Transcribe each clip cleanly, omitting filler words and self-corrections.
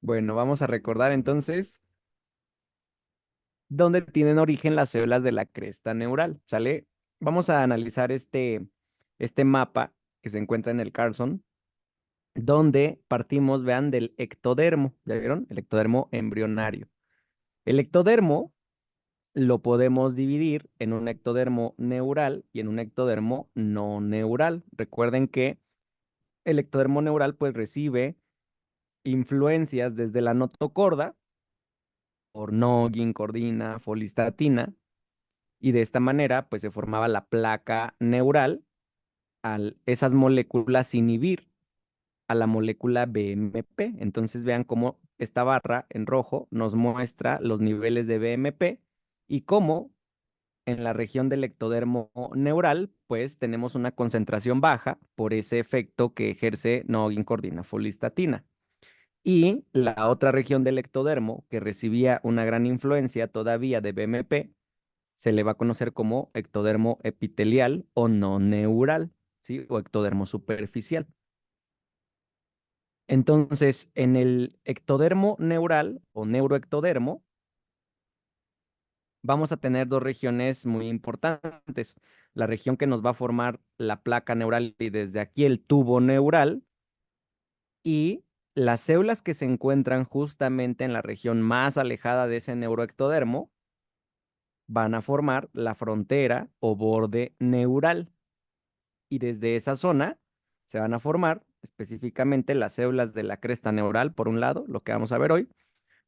Bueno, vamos a recordar entonces dónde tienen origen las células de la cresta neural, ¿sale? Vamos a analizar este mapa que se encuentra en el Carlson, donde partimos, vean, del ectodermo, ¿ya vieron? El ectodermo embrionario. El ectodermo lo podemos dividir en un ectodermo neural y en un ectodermo no neural. Recuerden que el ectodermo neural pues recibe influencias desde la notocorda, por Noggin, cordina, folistatina, y de esta manera pues se formaba la placa neural al esas moléculas inhibir a la molécula BMP. Entonces vean cómo esta barra en rojo nos muestra los niveles de BMP y cómo en la región del ectodermo neural pues tenemos una concentración baja por ese efecto que ejerce Noggin, cordina, folistatina. Y la otra región del ectodermo que recibía una gran influencia todavía de BMP se le va a conocer como ectodermo epitelial o no neural, ¿sí? O ectodermo superficial. Entonces, en el ectodermo neural o neuroectodermo, vamos a tener dos regiones muy importantes. La región que nos va a formar la placa neural y desde aquí el tubo neural, y las células que se encuentran justamente en la región más alejada de ese neuroectodermo van a formar la frontera o borde neural. Y desde esa zona se van a formar específicamente las células de la cresta neural, por un lado, lo que vamos a ver hoy,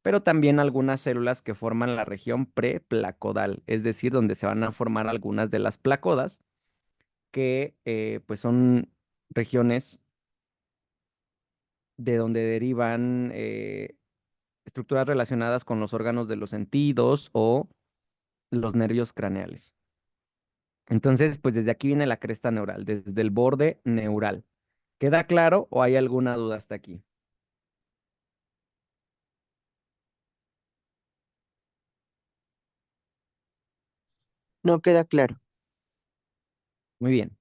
pero también algunas células que forman la región preplacodal, es decir, donde se van a formar algunas de las placodas, que pues son regiones de donde derivan estructuras relacionadas con los órganos de los sentidos o los nervios craneales. Entonces, pues desde aquí viene la cresta neural, desde el borde neural. ¿Queda claro o hay alguna duda hasta aquí? No queda claro. Muy bien.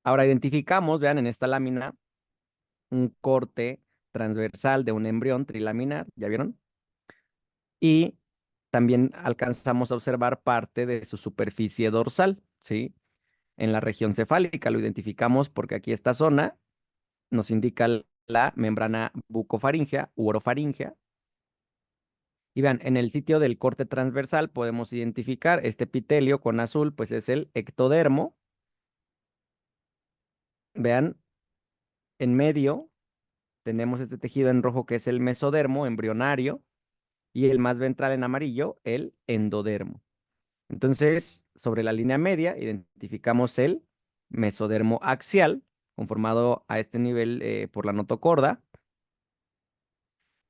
Ahora identificamos, vean en esta lámina, un corte transversal de un embrión trilaminar, ¿ya vieron? Y también alcanzamos a observar parte de su superficie dorsal, ¿sí? En la región cefálica lo identificamos porque aquí esta zona nos indica la membrana bucofaríngea u orofaríngea. Y vean, en el sitio del corte transversal podemos identificar este epitelio con azul, pues es el ectodermo. Vean, en medio tenemos este tejido en rojo que es el mesodermo embrionario y el más ventral en amarillo, el endodermo. Entonces, sobre la línea media identificamos el mesodermo axial, conformado a este nivel por la notocorda,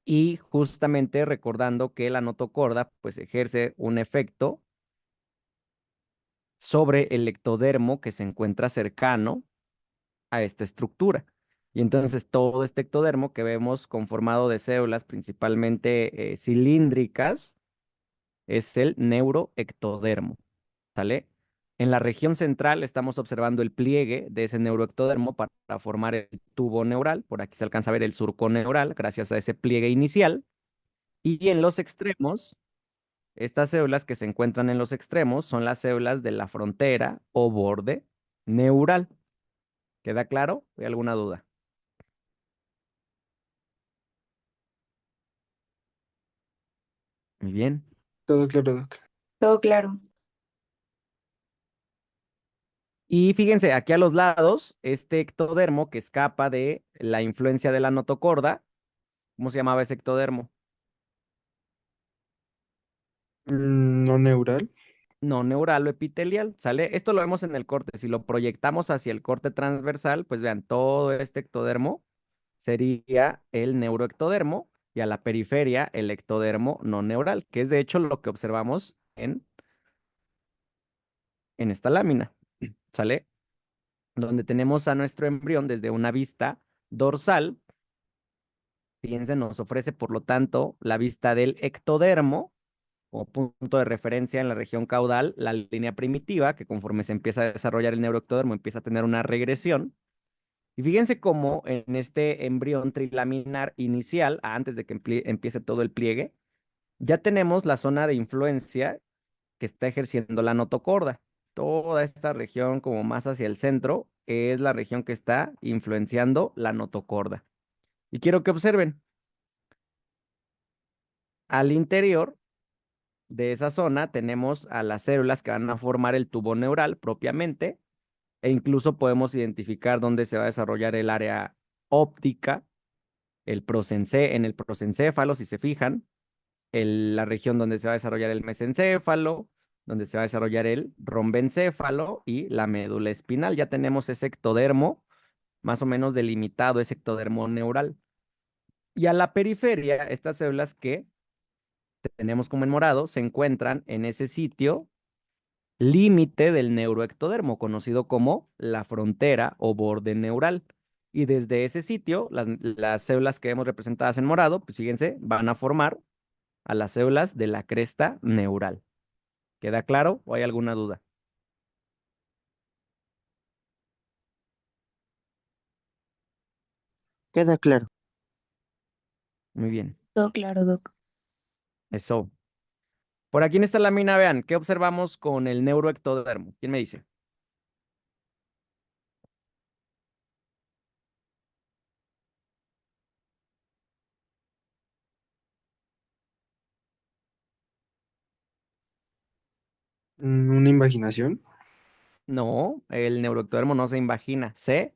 y justamente recordando que la notocorda pues ejerce un efecto sobre el ectodermo que se encuentra cercano a esta estructura. Y entonces todo este ectodermo que vemos conformado de células principalmente cilíndricas es el neuroectodermo, ¿sale? En la región central estamos observando el pliegue de ese neuroectodermo para formar el tubo neural. Por aquí se alcanza a ver el surco neural gracias a ese pliegue inicial. Y en los extremos, estas células que se encuentran en los extremos son las células de la frontera o borde neural. ¿Queda claro? ¿Hay alguna duda? Muy bien. Todo claro, Doc. Todo claro. Y fíjense, aquí a los lados, este ectodermo que escapa de la influencia de la notocorda, ¿cómo se llamaba ese ectodermo? No neural. No neural o epitelial, ¿sale? Esto lo vemos en el corte. Si lo proyectamos hacia el corte transversal, pues vean, todo este ectodermo sería el neuroectodermo y a la periferia el ectodermo no neural, que es de hecho lo que observamos en esta lámina, ¿sale? Donde tenemos a nuestro embrión desde una vista dorsal. Fíjense, nos ofrece, por lo tanto, la vista del ectodermo como punto de referencia en la región caudal, la línea primitiva, que conforme se empieza a desarrollar el neuroectodermo, empieza a tener una regresión. Y fíjense cómo en este embrión trilaminar inicial, antes de que empiece todo el pliegue, ya tenemos la zona de influencia que está ejerciendo la notocorda. Toda esta región como más hacia el centro es la región que está influenciando la notocorda. Y quiero que observen, al interior de esa zona tenemos a las células que van a formar el tubo neural propiamente, e incluso podemos identificar dónde se va a desarrollar el área óptica, en el prosencéfalo, si se fijan, la región donde se va a desarrollar el mesencéfalo, donde se va a desarrollar el rombencéfalo y la médula espinal. Ya tenemos ese ectodermo más o menos delimitado, ese ectodermo neural. Y a la periferia, estas células que tenemos como en morado se encuentran en ese sitio límite del neuroectodermo, conocido como la frontera o borde neural. Y desde ese sitio, las células que vemos representadas en morado, pues fíjense, van a formar a las células de la cresta neural. ¿Queda claro o hay alguna duda? Queda claro. Muy bien, Todo claro, Doc. eso. Por aquí en esta lámina, vean, ¿qué observamos con el neuroectodermo? ¿Quién me dice? Una invaginación. No, el neuroectodermo no se invagina, se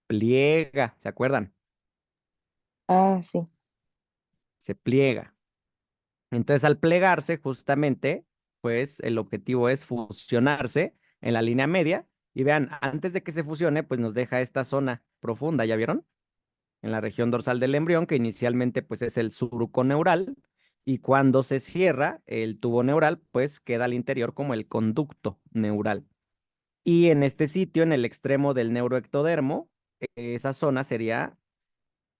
pliega, ¿se acuerdan? Ah, sí. Se pliega. Entonces, al plegarse, justamente, pues el objetivo es fusionarse en la línea media. Y vean, antes de que se fusione, pues nos deja esta zona profunda, ¿ya vieron? En la región dorsal del embrión, que inicialmente pues es el surco neural, y cuando se cierra el tubo neural, pues queda al interior como el conducto neural. Y en este sitio, en el extremo del neuroectodermo, esa zona sería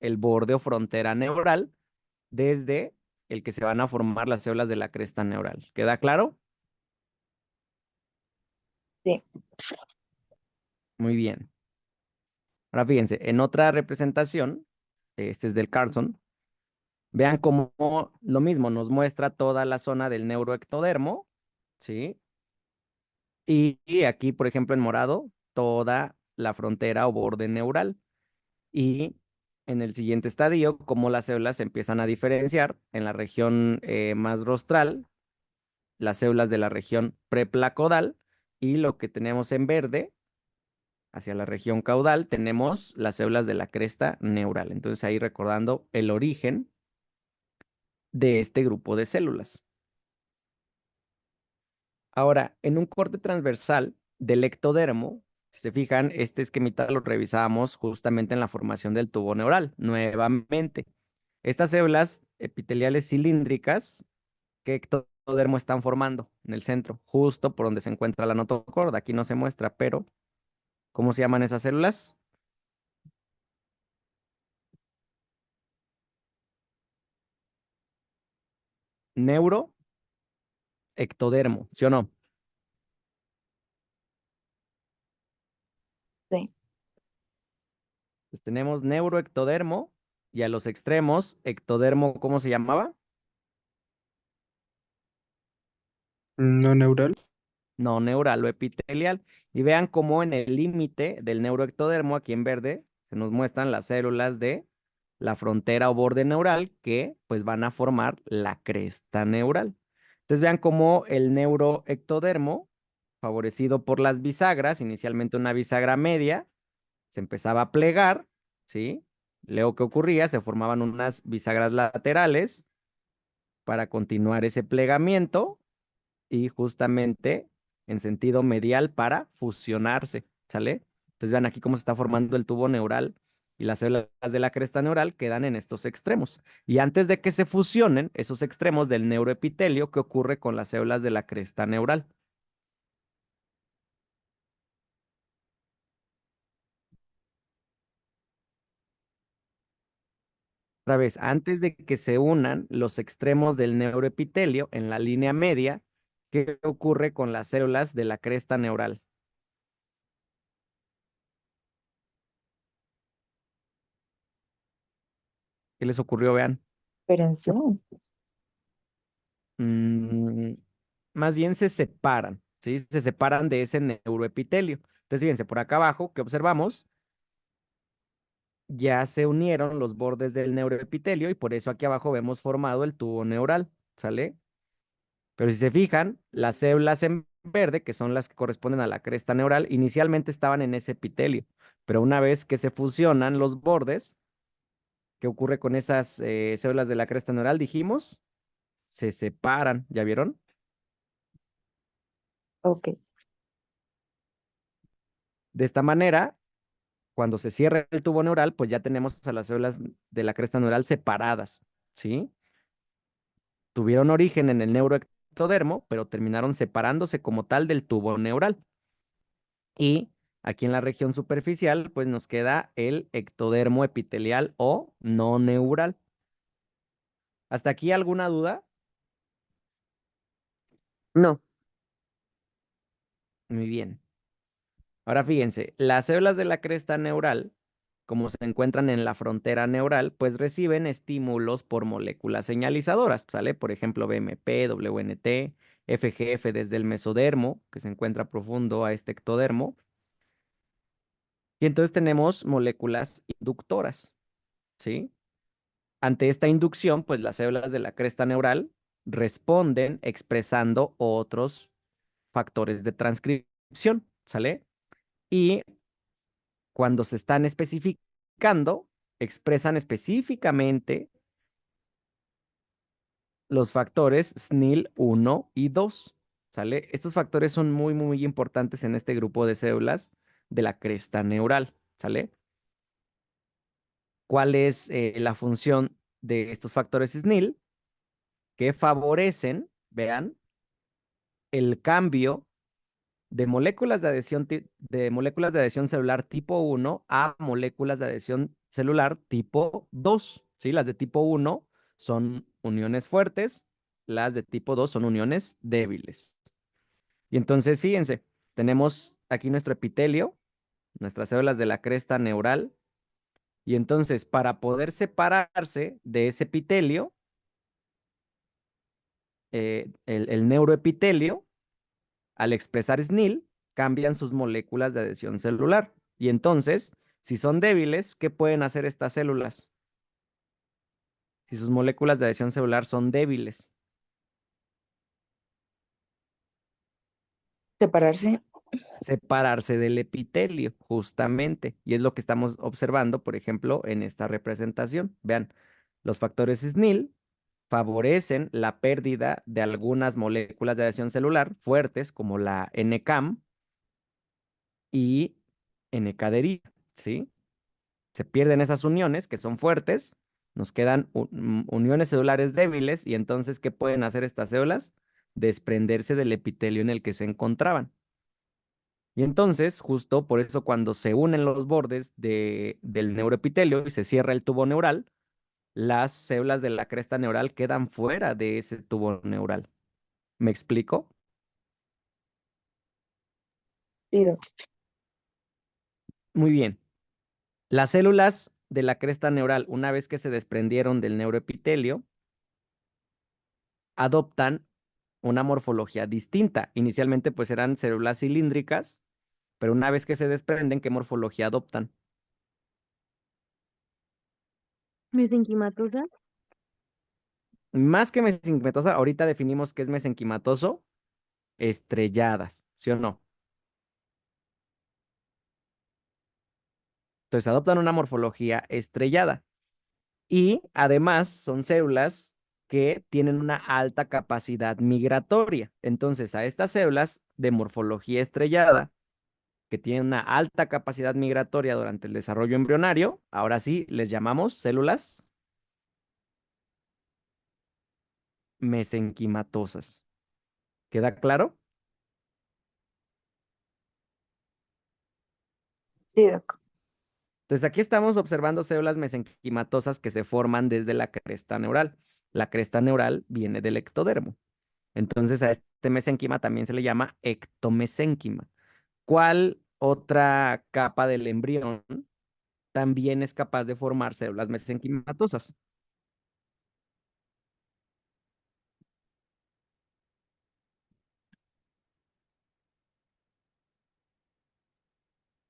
el borde o frontera neural, desde el que se van a formar las células de la cresta neural. ¿Queda claro? Sí. Muy bien. Ahora fíjense, en otra representación, este es del Carlson, vean cómo lo mismo nos muestra toda la zona del neuroectodermo, ¿sí? Y aquí, por ejemplo, en morado, toda la frontera o borde neural. Y en el siguiente estadio, cómo las células se empiezan a diferenciar en la región más rostral, las células de la región preplacodal, y lo que tenemos en verde, hacia la región caudal, tenemos las células de la cresta neural. Entonces ahí recordando el origen de este grupo de células. Ahora, en un corte transversal del ectodermo, si se fijan, este esquemita lo revisábamos justamente en la formación del tubo neural. Nuevamente, estas células epiteliales cilíndricas, ¿qué ectodermo están formando? En el centro, justo por donde se encuentra la notocorda. Aquí no se muestra, pero ¿cómo se llaman esas células? Neuroectodermo, ¿sí o no? Sí. Pues tenemos neuroectodermo y a los extremos, ectodermo, ¿cómo se llamaba? No neural. No, neural o epitelial. Y vean cómo en el límite del neuroectodermo, aquí en verde, se nos muestran las células de la frontera o borde neural que pues van a formar la cresta neural. Entonces vean cómo el neuroectodermo, favorecido por las bisagras, inicialmente una bisagra media, se empezaba a plegar, ¿sí? Luego, ¿qué ocurría? Se formaban unas bisagras laterales para continuar ese plegamiento y justamente en sentido medial para fusionarse, ¿sale? Entonces vean aquí cómo se está formando el tubo neural y las células de la cresta neural quedan en estos extremos. Y antes de que se fusionen esos extremos del neuroepitelio, ¿qué ocurre con las células de la cresta neural? Otra vez, antes de que se unan los extremos del neuroepitelio en la línea media, ¿qué ocurre con las células de la cresta neural? ¿Qué les ocurrió? Vean. Diferenciación. Mm, más bien se separan, ¿sí? Se separan de ese neuroepitelio. Entonces, fíjense, por acá abajo, ¿qué observamos? Ya se unieron los bordes del neuroepitelio y por eso aquí abajo vemos formado el tubo neural, ¿sale? Pero si se fijan, las células en verde, que son las que corresponden a la cresta neural, inicialmente estaban en ese epitelio, pero una vez que se fusionan los bordes, ¿qué ocurre con esas células de la cresta neural? Dijimos, se separan, ¿ya vieron? Ok. De esta manera, cuando se cierra el tubo neural, pues ya tenemos a las células de la cresta neural separadas, ¿sí? Tuvieron origen en el neuroectodermo, pero terminaron separándose como tal del tubo neural. Y aquí en la región superficial, pues nos queda el ectodermo epitelial o no neural. ¿Hasta aquí alguna duda? No. Muy bien. Ahora fíjense, las células de la cresta neural, como se encuentran en la frontera neural, pues reciben estímulos por moléculas señalizadoras, ¿sale? Por ejemplo, BMP, WNT, FGF desde el mesodermo, que se encuentra profundo a este ectodermo. Y entonces tenemos moléculas inductoras, ¿sí? Ante esta inducción, pues las células de la cresta neural responden expresando otros factores de transcripción, ¿sale? Y cuando se están especificando, expresan específicamente los factores SNIL 1 y 2, ¿sale? Estos factores son muy, muy importantes en este grupo de células de la cresta neural, ¿sale? ¿Cuál es la función de estos factores SNIL? Que favorecen, vean, el cambio de moléculas de adhesión, de moléculas de adhesión celular tipo 1 a moléculas de adhesión celular tipo 2, ¿sí? Las de tipo 1 son uniones fuertes, las de tipo 2 son uniones débiles. Y entonces, fíjense, tenemos aquí nuestro epitelio, nuestras células de la cresta neural, y entonces para poder separarse de ese epitelio, el neuroepitelio, al expresar SNIL, cambian sus moléculas de adhesión celular. Y entonces, si son débiles, ¿qué pueden hacer estas células? Si sus moléculas de adhesión celular son débiles, Separarse. separarse del epitelio, justamente. Y es lo que estamos observando, por ejemplo, en esta representación. Vean, los factores SNIL favorecen la pérdida de algunas moléculas de adhesión celular fuertes, como la NCAM y N-caderina, ¿sí? Se pierden esas uniones que son fuertes, nos quedan uniones celulares débiles y entonces, ¿qué pueden hacer estas células? Desprenderse del epitelio en el que se encontraban. Y entonces, justo por eso cuando se unen los bordes del neuroepitelio y se cierra el tubo neural, las células de la cresta neural quedan fuera de ese tubo neural. ¿Me explico? Sí, doc. Muy bien. Las células de la cresta neural, una vez que se desprendieron del neuroepitelio, adoptan una morfología distinta. Inicialmente, pues eran células cilíndricas, pero una vez que se desprenden, ¿qué morfología adoptan? Mesenquimatosa. Más que mesenquimatosa, ahorita definimos qué es mesenquimatoso, estrelladas, ¿sí o no? Entonces adoptan una morfología estrellada y además son células que tienen una alta capacidad migratoria. Entonces a estas células de morfología estrellada, que tienen una alta capacidad migratoria durante el desarrollo embrionario, ahora sí les llamamos células mesenquimatosas. ¿Queda claro? Sí, doc. Entonces aquí estamos observando células mesenquimatosas que se forman desde la cresta neural. La cresta neural viene del ectodermo. Entonces a este mesenquima también se le llama ectomesénquima. ¿Cuál otra capa del embrión también es capaz de formar células mesenquimatosas?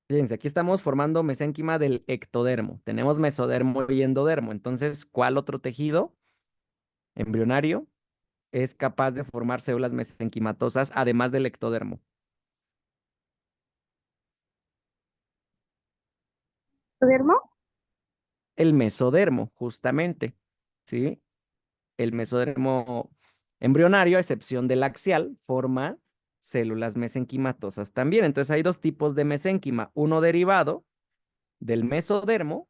Fíjense, aquí estamos formando mesénquima del ectodermo. Tenemos mesodermo y endodermo. Entonces, ¿cuál otro tejido embrionario es capaz de formar células mesenquimatosas además del ectodermo? ¿Dermo? El mesodermo, justamente, ¿sí? El mesodermo embrionario, a excepción del axial, forma células mesenquimatosas también. Entonces hay dos tipos de mesénquima, uno derivado del mesodermo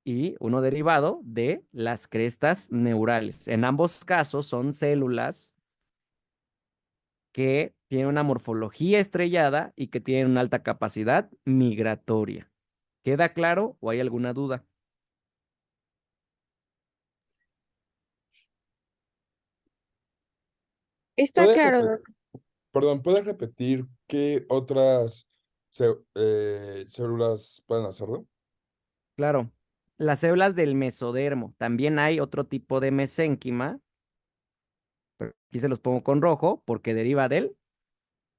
y uno derivado de las crestas neurales. En ambos casos son células que tienen una morfología estrellada y que tienen una alta capacidad migratoria. ¿Queda claro o hay alguna duda? Está ¿Puedes claro, repetir, Doc. perdón, ¿puedes repetir qué otras células pueden hacerlo? Claro. Las células del mesodermo. También hay otro tipo de mesénquima, pero aquí se los pongo con rojo porque deriva del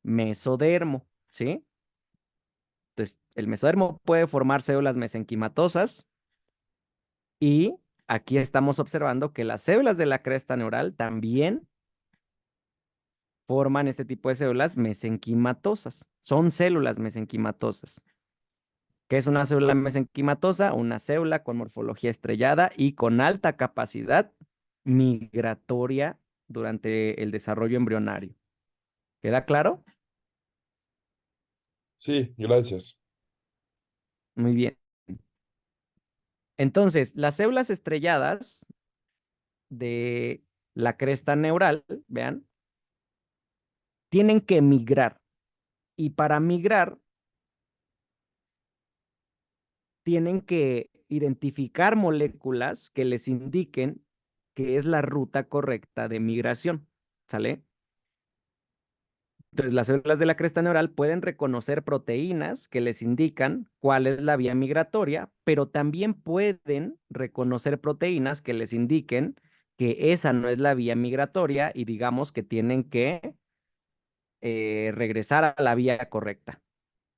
mesodermo, ¿sí? Entonces, el mesodermo puede formar células mesenquimatosas y aquí estamos observando que las células de la cresta neural también forman este tipo de células mesenquimatosas. Son células mesenquimatosas. ¿Qué es una célula mesenquimatosa? Una célula con morfología estrellada y con alta capacidad migratoria durante el desarrollo embrionario. ¿Queda claro? Sí, gracias. Muy bien. Entonces, las células estrelladas de la cresta neural, vean, tienen que migrar. Y para migrar, tienen que identificar moléculas que les indiquen que es la ruta correcta de migración. ¿Sale? Entonces, las células de la cresta neural pueden reconocer proteínas que les indican cuál es la vía migratoria, pero también pueden reconocer proteínas que les indiquen que esa no es la vía migratoria y digamos que tienen que regresar a la vía correcta,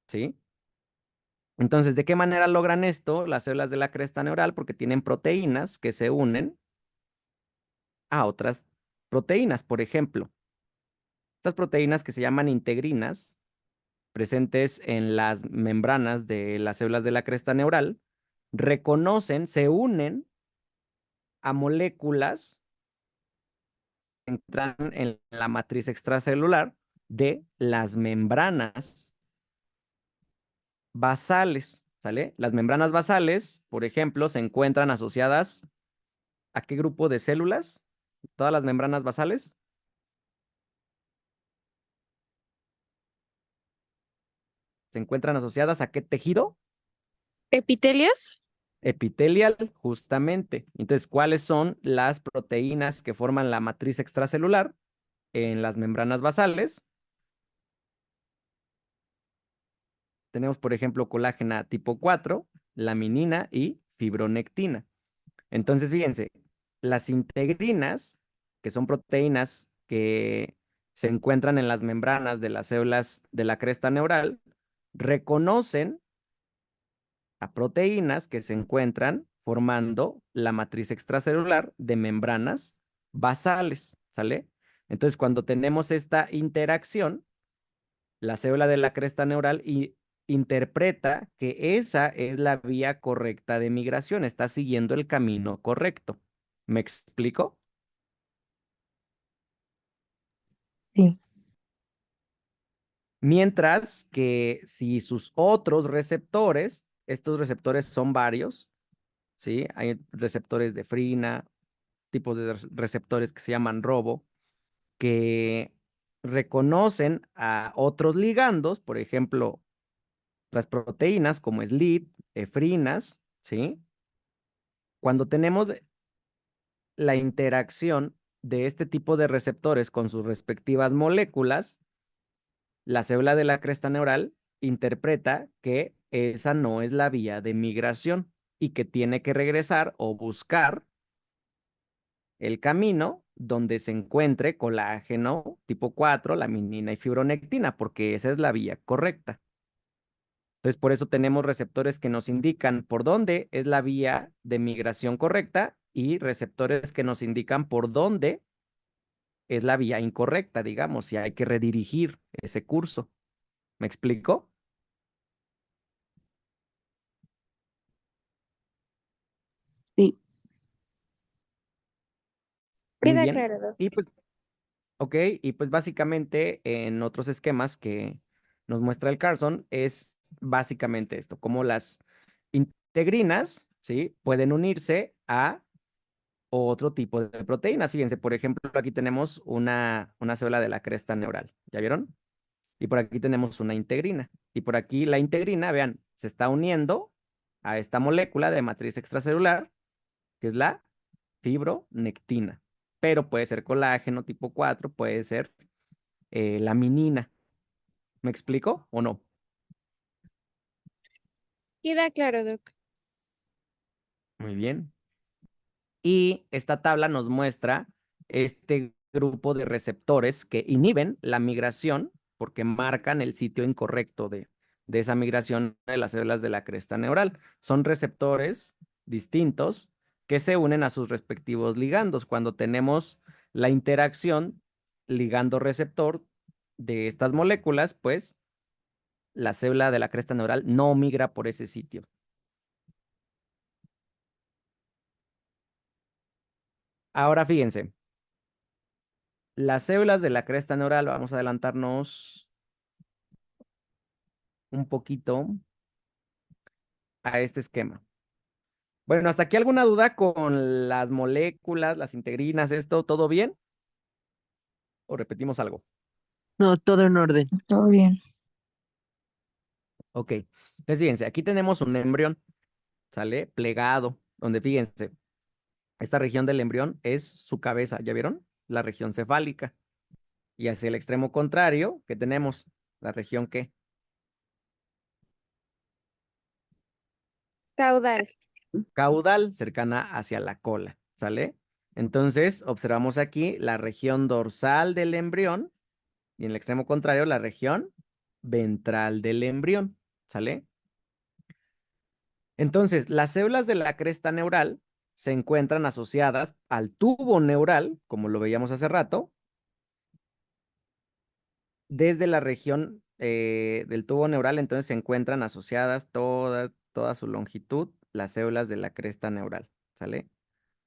¿sí? Entonces, ¿de qué manera logran esto las células de la cresta neural? Porque tienen proteínas que se unen a otras proteínas. Por ejemplo, estas proteínas que se llaman integrinas, presentes en las membranas de las células de la cresta neural, reconocen, se unen a moléculas que entran en la matriz extracelular de las membranas basales, ¿sale? Las membranas basales, por ejemplo, se encuentran asociadas ¿a qué grupo de células? Todas las membranas basales se encuentran asociadas ¿a qué tejido? ¿Epitelios? Epitelial, justamente. Entonces, ¿cuáles son las proteínas que forman la matriz extracelular en las membranas basales? Tenemos, por ejemplo, colágena tipo 4, laminina y fibronectina. Entonces, fíjense, las integrinas, que son proteínas que se encuentran en las membranas de las células de la cresta neural, reconocen a proteínas que se encuentran formando la matriz extracelular de membranas basales, ¿sale? Entonces, cuando tenemos esta interacción, la célula de la cresta neural interpreta que esa es la vía correcta de migración, está siguiendo el camino correcto. ¿Me explico? Sí. Mientras que si sus otros receptores, estos receptores son varios, ¿sí? Hay receptores de frina, tipos de receptores que se llaman robo, que reconocen a otros ligandos, por ejemplo, las proteínas como SLID, efrinas, ¿sí? Cuando tenemos la interacción de este tipo de receptores con sus respectivas moléculas, la célula de la cresta neural interpreta que esa no es la vía de migración y que tiene que regresar o buscar el camino donde se encuentre colágeno tipo 4, laminina y fibronectina, porque esa es la vía correcta. Entonces, por eso tenemos receptores que nos indican por dónde es la vía de migración correcta y receptores que nos indican por dónde es la vía incorrecta, digamos, si hay que redirigir ese curso. ¿Me explico? Sí. Muy Queda bien. claro, Doc. Y pues, ok, y pues básicamente en otros esquemas que nos muestra el Carson es básicamente esto, como las integrinas, ¿sí? Pueden unirse a otro tipo de proteínas. Fíjense, por ejemplo, aquí tenemos una célula de la cresta neural, ¿ya vieron? Y por aquí tenemos una integrina. Y por aquí la integrina, vean, se está uniendo a esta molécula de matriz extracelular, que es la fibronectina. Pero puede ser colágeno tipo 4, puede ser laminina. ¿Me explico o no? Queda claro, Doc. Muy bien. Y esta tabla nos muestra este grupo de receptores que inhiben la migración porque marcan el sitio incorrecto de esa migración de las células de la cresta neural. Son receptores distintos que se unen a sus respectivos ligandos. Cuando tenemos la interacción ligando-receptor de estas moléculas, pues la célula de la cresta neural no migra por ese sitio. Ahora fíjense, las células de la cresta neural, vamos a adelantarnos un poquito a este esquema. Bueno, ¿hasta aquí alguna duda con las moléculas, las integrinas, esto, todo bien? ¿O repetimos algo? No, todo en orden. Todo bien. Ok, entonces fíjense, aquí tenemos un embrión, ¿sale? Plegado, donde fíjense, esta región del embrión es su cabeza, ¿ya vieron? La región cefálica. Y hacia el extremo contrario, ¿qué tenemos? La región ¿qué? Caudal. Caudal, cercana hacia la cola, ¿sale? Entonces, observamos aquí la región dorsal del embrión y en el extremo contrario la región ventral del embrión, ¿sale? Entonces, las células de la cresta neural se encuentran asociadas al tubo neural, como lo veíamos hace rato, desde la región del tubo neural, entonces se encuentran asociadas toda su longitud las células de la cresta neural, ¿sale?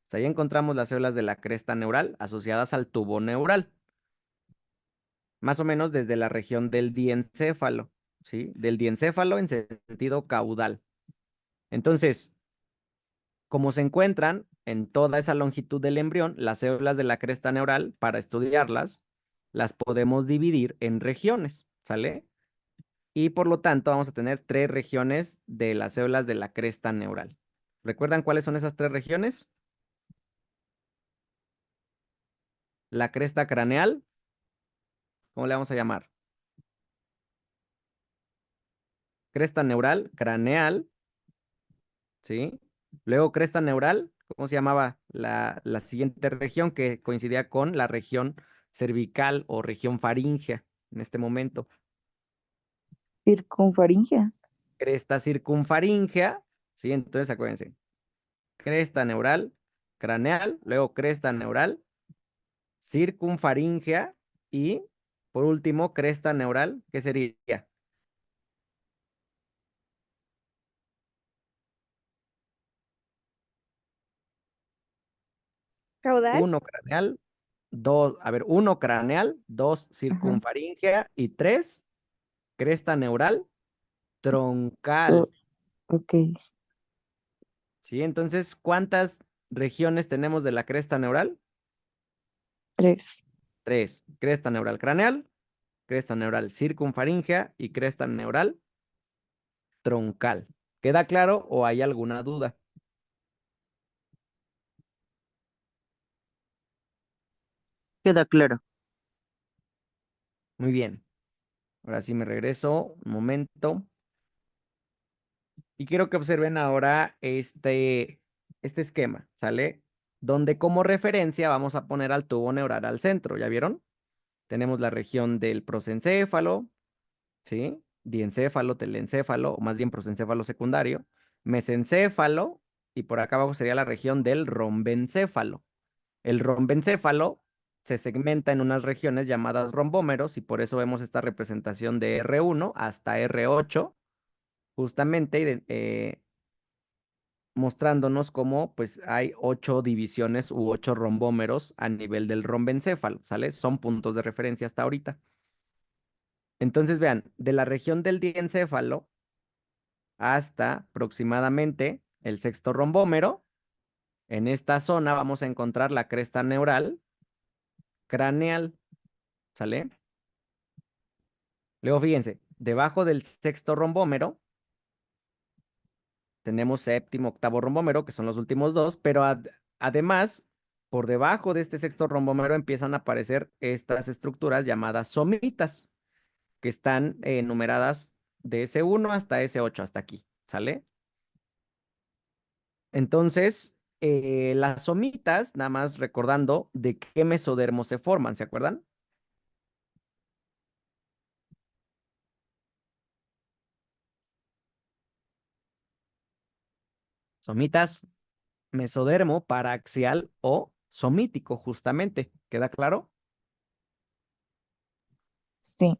Hasta ahí encontramos las células de la cresta neural asociadas al tubo neural, más o menos desde la región del diencéfalo, ¿sí? Del diencéfalo en sentido caudal. Entonces, como se encuentran en toda esa longitud del embrión, las células de la cresta neural, para estudiarlas, las podemos dividir en regiones, ¿sale? Y por lo tanto vamos a tener 3 regiones de las células de la cresta neural. ¿Recuerdan cuáles son esas 3 regiones? La cresta craneal, ¿cómo le vamos a llamar? Cresta neural, craneal, ¿sí? Luego cresta neural, ¿cómo se llamaba la siguiente región que coincidía con la región cervical o región faríngea en este momento? Circunfaringea. Cresta circunfaríngea, ¿sí? Entonces acuérdense, cresta neural, craneal, luego cresta neural, circunfaríngea y por último cresta neural, ¿qué sería? Caudal. Uno craneal, dos, a ver, 1 craneal, 2 Ajá. circunfaríngea y 3 cresta neural Oh, troncal, ok. ¿sí? Entonces, ¿cuántas regiones tenemos de la cresta neural? 3. 3. Cresta neural craneal, cresta neural circunfaríngea y cresta neural troncal. ¿Queda claro o hay alguna duda? Queda claro. Muy bien. Ahora sí me regreso un momento. Y quiero que observen ahora este esquema, ¿sale? Donde como referencia vamos a poner al tubo neural al centro, ¿ya vieron? Tenemos la región del prosencéfalo, ¿sí? diencéfalo, telencéfalo, o más bien prosencéfalo secundario, mesencéfalo, y por acá abajo sería la región del rombencéfalo. El rombencéfalo se segmenta en unas regiones llamadas rombómeros y por eso vemos esta representación de R1 hasta R8, justamente mostrándonos cómo pues hay 8 divisiones u 8 rombómeros a nivel del rombencéfalo, ¿sale? Son puntos de referencia hasta ahorita. Entonces vean, de la región del diencéfalo hasta aproximadamente el sexto rombómero, en esta zona vamos a encontrar la cresta neural craneal, ¿sale? Luego fíjense, debajo del sexto rombómero tenemos séptimo, octavo rombómero, que son los últimos dos, pero además, por debajo de este sexto rombómero empiezan a aparecer estas estructuras llamadas somitas, que están numeradas de S1 hasta S8, hasta aquí, ¿sale? Entonces, las somitas, nada más recordando de qué mesodermo se forman, ¿se acuerdan? Somitas, mesodermo paraxial o somítico, justamente. ¿Queda claro? Sí.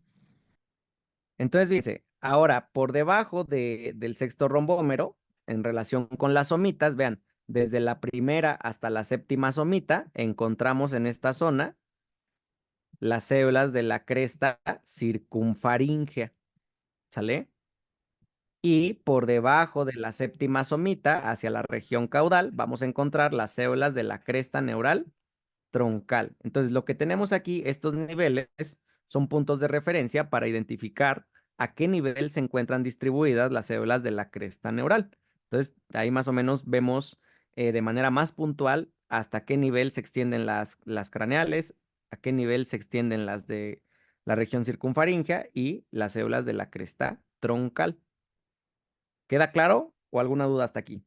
Entonces dice, ahora por debajo del sexto rombómero, en relación con las somitas, vean, desde la primera hasta la séptima somita, encontramos en esta zona las células de la cresta circunfaríngea, ¿sale? Y por debajo de la séptima somita, hacia la región caudal, vamos a encontrar las células de la cresta neural troncal. Entonces, lo que tenemos aquí, estos niveles, son puntos de referencia para identificar a qué nivel se encuentran distribuidas las células de la cresta neural. Entonces, ahí más o menos vemos de manera más puntual hasta qué nivel se extienden las craneales, a qué nivel se extienden las de la región circunfaríngea y las células de la cresta troncal. ¿Queda claro o alguna duda hasta aquí?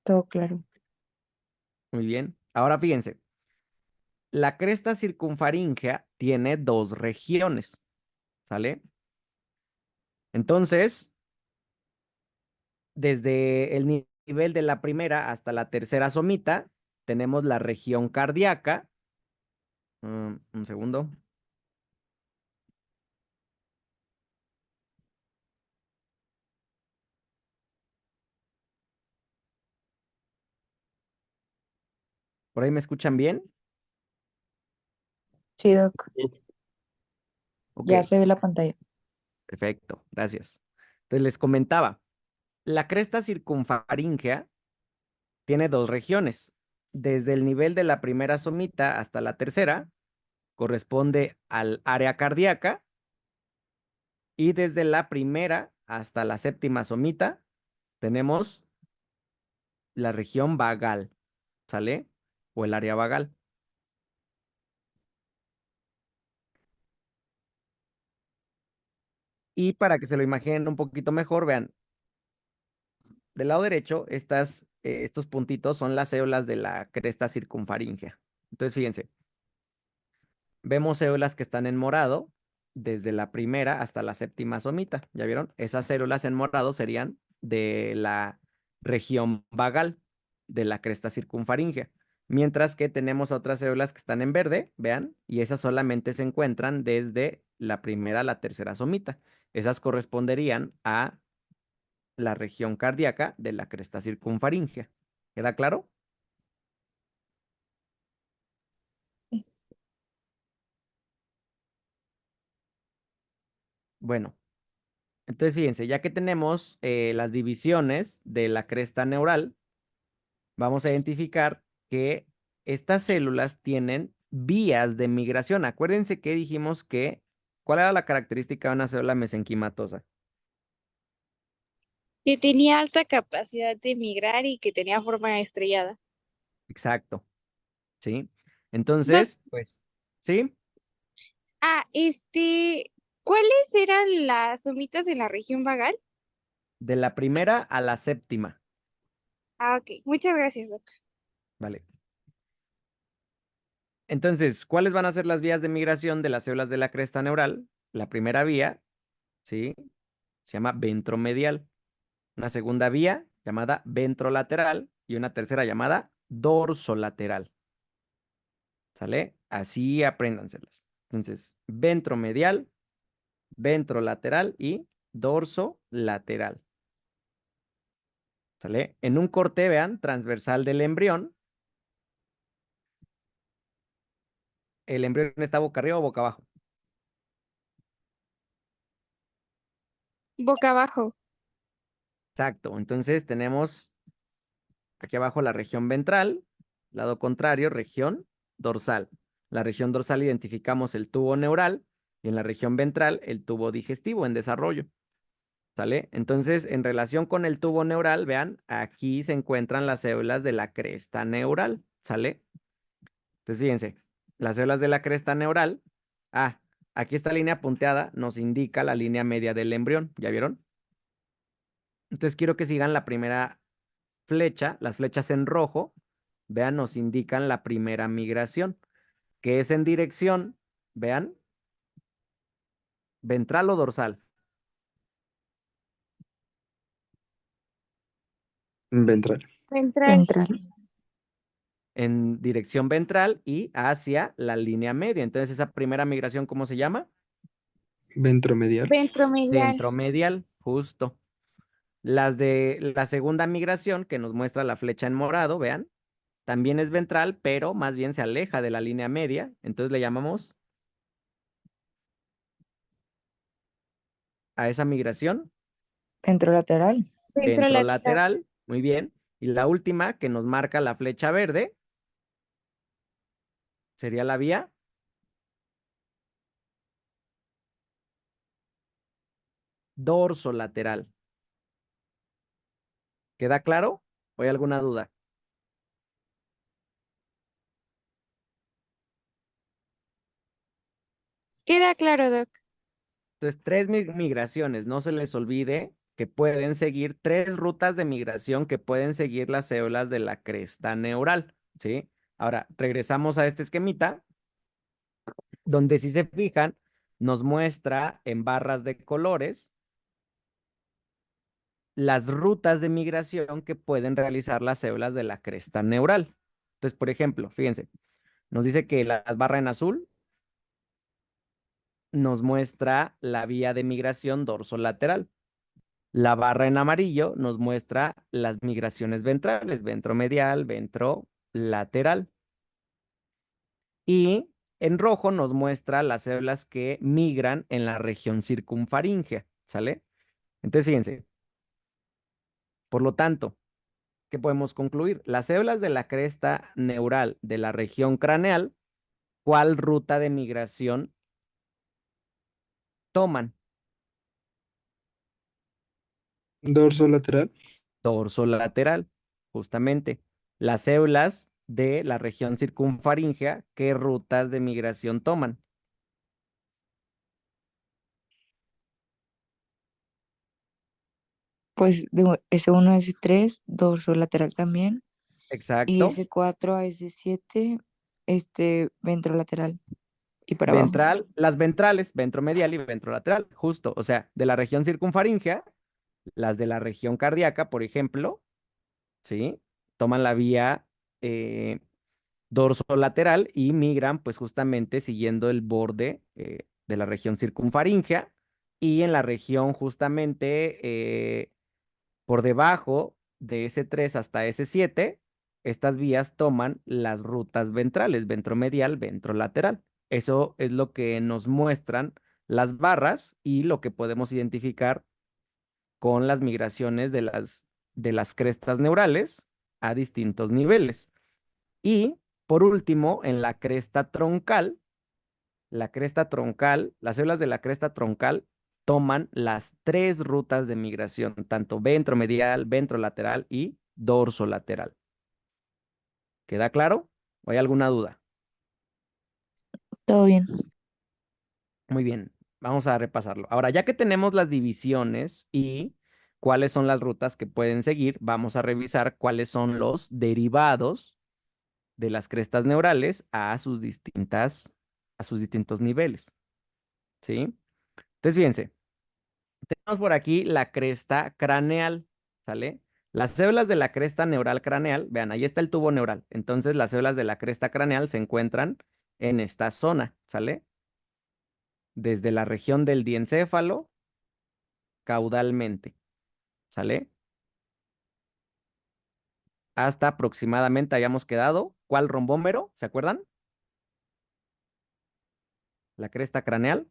Todo claro. Muy bien. Ahora fíjense, la cresta circunfaríngea tiene dos regiones, ¿sale? Entonces, desde el nivel de la primera hasta la tercera somita, tenemos la región cardíaca. Un segundo. ¿Por ahí me escuchan bien? Sí, Doc. Ok, Ya se ve la pantalla. perfecto, gracias. Entonces les comentaba, la cresta circunfaríngea tiene dos regiones. Desde el nivel de la primera somita hasta la tercera, corresponde al área cardíaca. Y desde la primera hasta la séptima somita, tenemos la región vagal, ¿sale? O el área vagal. Y para que se lo imaginen un poquito mejor, vean, del lado derecho, estos puntitos son las células de la cresta circunfaríngea. Entonces, fíjense, vemos células que están en morado desde la primera hasta la séptima somita. ¿Ya vieron? Esas células en morado serían de la región vagal de la cresta circunfaríngea. Mientras que tenemos otras células que están en verde, vean, y esas solamente se encuentran desde la primera a la tercera somita. Esas corresponderían a la región cardíaca de la cresta circunfaríngea. ¿Queda claro? Sí. Bueno, entonces fíjense, ya que tenemos las divisiones de la cresta neural, vamos a identificar que estas células tienen vías de migración. Acuérdense que dijimos que, ¿cuál era la característica de una célula mesenquimatosa? Que tenía alta capacidad de migrar y que tenía forma estrellada. Exacto, ¿sí? Doc, Entonces, pues, ¿sí? ¿cuáles eran las somitas de la región vagal? De la primera a la séptima, Ah, ok. Muchas gracias, Doc. ¿vale? Entonces, ¿cuáles van a ser las vías de migración de las células de la cresta neural? La primera vía, ¿sí? Se llama ventromedial. Una segunda vía llamada ventrolateral y una tercera llamada dorsolateral. ¿Sale? Así apréndanselas. Entonces, ventromedial, ventrolateral y dorsolateral. ¿Sale? En un corte, vean, transversal del embrión. ¿El embrión está boca arriba o boca abajo? Boca abajo. Exacto. Entonces tenemos aquí abajo la región ventral, lado contrario, región dorsal. La región dorsal identificamos el tubo neural y en la región ventral el tubo digestivo en desarrollo. ¿Sale? Entonces, en relación con el tubo neural, vean, aquí se encuentran las células de la cresta neural. ¿Sale? Entonces, fíjense, las células de la cresta neural. Aquí esta línea punteada nos indica la línea media del embrión. ¿Ya vieron? Entonces, quiero que sigan la primera flecha, las flechas en rojo, vean, nos indican la primera migración, que es en dirección, vean, ventral o dorsal. Ventral. Ventral. Ventral. En dirección ventral y hacia la línea media. Entonces, esa primera migración, ¿cómo se llama? Ventromedial. Ventromedial. Ventromedial, justo. Las de la segunda migración, que nos muestra la flecha en morado, vean, también es ventral, pero más bien se aleja de la línea media. Entonces le llamamos a esa migración Ventrolateral. Ventrolateral. ventrolateral. Muy bien. Y la última, que nos marca la flecha verde, sería la vía dorsolateral. ¿Queda claro? ¿O hay alguna duda? Queda claro, Doc. Entonces, tres migraciones. No se les olvide que pueden seguir tres rutas de migración que pueden seguir las células de la cresta neural, ¿sí? Ahora, regresamos a este esquemita, donde si se fijan, nos muestra en barras de colores las rutas de migración que pueden realizar las células de la cresta neural. Entonces, por ejemplo, fíjense, nos dice que la barra en azul nos muestra la vía de migración dorsolateral. La barra en amarillo nos muestra las migraciones ventrales, ventromedial, ventrolateral. Y en rojo nos muestra las células que migran en la región circunfaringea, ¿sale? Entonces, fíjense, por lo tanto, ¿qué podemos concluir? Las células de la cresta neural de la región craneal, ¿cuál ruta de migración toman? Dorsolateral. Dorsolateral, justamente. Las células de la región circunfaringea, ¿qué rutas de migración toman? Pues de S1 a S3, dorsolateral también. Y Exacto. S4 a S7, ventrolateral. Y para abajo. Ventral, las ventrales, ventromedial y ventrolateral, justo. O sea, de la región circunfaringea, las de la región cardíaca, por ejemplo, ¿sí? Toman la vía dorsolateral y migran, pues justamente siguiendo el borde de la región circunfaringea. Y en la región justamente por debajo de S3 hasta S7, estas vías toman las rutas ventrales, ventromedial, ventrolateral. Eso es lo que nos muestran las barras y lo que podemos identificar con las migraciones de las crestas neurales a distintos niveles. Y por último, en la cresta troncal, las células de la cresta troncal toman las tres rutas de migración, tanto ventromedial, ventrolateral y dorsolateral. ¿Queda claro? ¿O hay alguna duda? Todo bien. Muy bien, vamos a repasarlo. Ahora, ya que tenemos las divisiones y cuáles son las rutas que pueden seguir, vamos a revisar cuáles son los derivados de las crestas neurales a sus distintos niveles, ¿sí? Entonces, fíjense, tenemos por aquí la cresta craneal, ¿sale? Las células de la cresta neural craneal, vean, ahí está el tubo neural. Entonces, las células de la cresta craneal se encuentran en esta zona, ¿sale? Desde la región del diencéfalo caudalmente, ¿sale? Hasta aproximadamente hayamos quedado, ¿cuál rombómero? ¿Se acuerdan? La cresta craneal.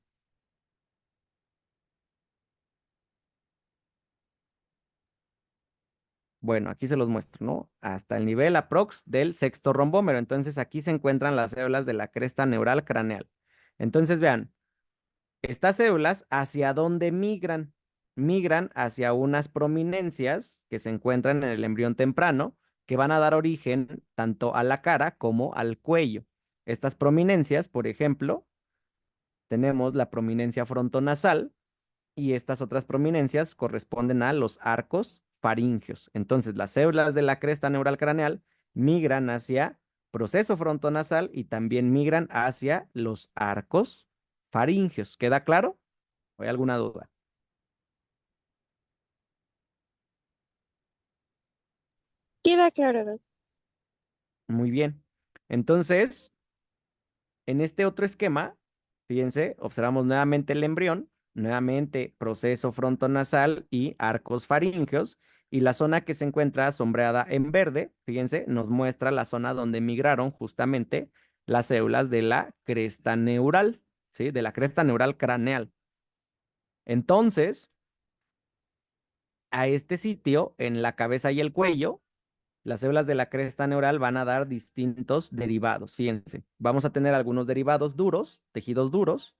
Bueno, aquí se los muestro, ¿no? Hasta el nivel aprox del sexto rombómero. Entonces, aquí se encuentran las células de la cresta neural craneal. Entonces, vean, estas células, ¿hacia dónde migran? Migran hacia unas prominencias que se encuentran en el embrión temprano, que van a dar origen tanto a la cara como al cuello. Estas prominencias, por ejemplo, tenemos la prominencia frontonasal y estas otras prominencias corresponden a los arcos faríngeos. Entonces, las células de la cresta neural craneal migran hacia proceso frontonasal y también migran hacia los arcos faríngeos. ¿Queda claro? ¿O hay alguna duda? Queda claro, Doc. Muy bien. Entonces, en este otro esquema, fíjense, observamos nuevamente el embrión, nuevamente proceso frontonasal y arcos faríngeos, y la zona que se encuentra sombreada en verde, fíjense, nos muestra la zona donde migraron justamente las células de la cresta neural, ¿sí? De la cresta neural craneal. Entonces, a este sitio, en la cabeza y el cuello, las células de la cresta neural van a dar distintos derivados. Fíjense, vamos a tener algunos derivados duros, tejidos duros,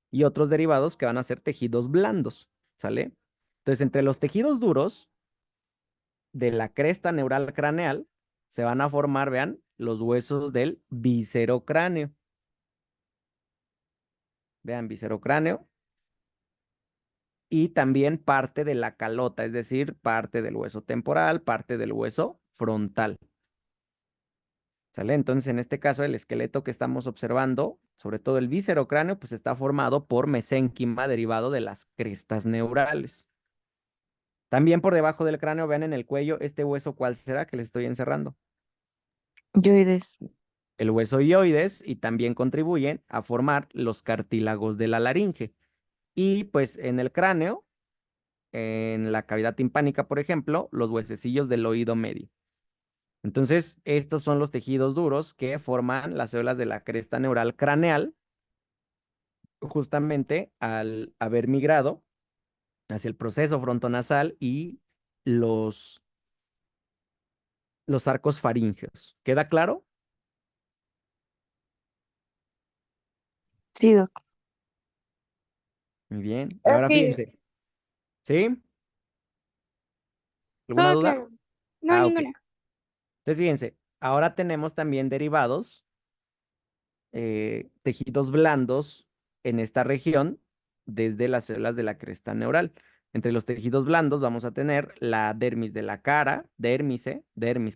y otros derivados que van a ser tejidos blandos, ¿sale? Entonces, entre los tejidos duros de la cresta neural craneal se van a formar, vean, los huesos del viscerocráneo. Vean, viscerocráneo. Y también parte de la calota, es decir, parte del hueso temporal, parte del hueso frontal. ¿Sale? Entonces, en este caso, el esqueleto que estamos observando, sobre todo el viscerocráneo, pues está formado por mesénquima derivado de las crestas neurales. También por debajo del cráneo, vean en el cuello, este hueso, ¿cuál será que les estoy encerrando? Yoides. El hueso hioides, y también contribuyen a formar los cartílagos de la laringe. Y pues en el cráneo, en la cavidad timpánica, por ejemplo, los huesecillos del oído medio. Entonces, estos son los tejidos duros que forman las células de la cresta neural craneal, justamente al haber migrado hacia el proceso frontonasal y los, los arcos faríngeos. ¿Queda claro? Sí, Doc. Muy bien. Y ahora Ok, fíjense, ¿sí? ¿Alguna todo duda? claro. No, Ah, ok. ninguna. Entonces, fíjense, ahora tenemos también derivados, tejidos blandos en esta región desde las células de la cresta neural. Entre los tejidos blandos vamos a tener la dermis de la cara, dermis,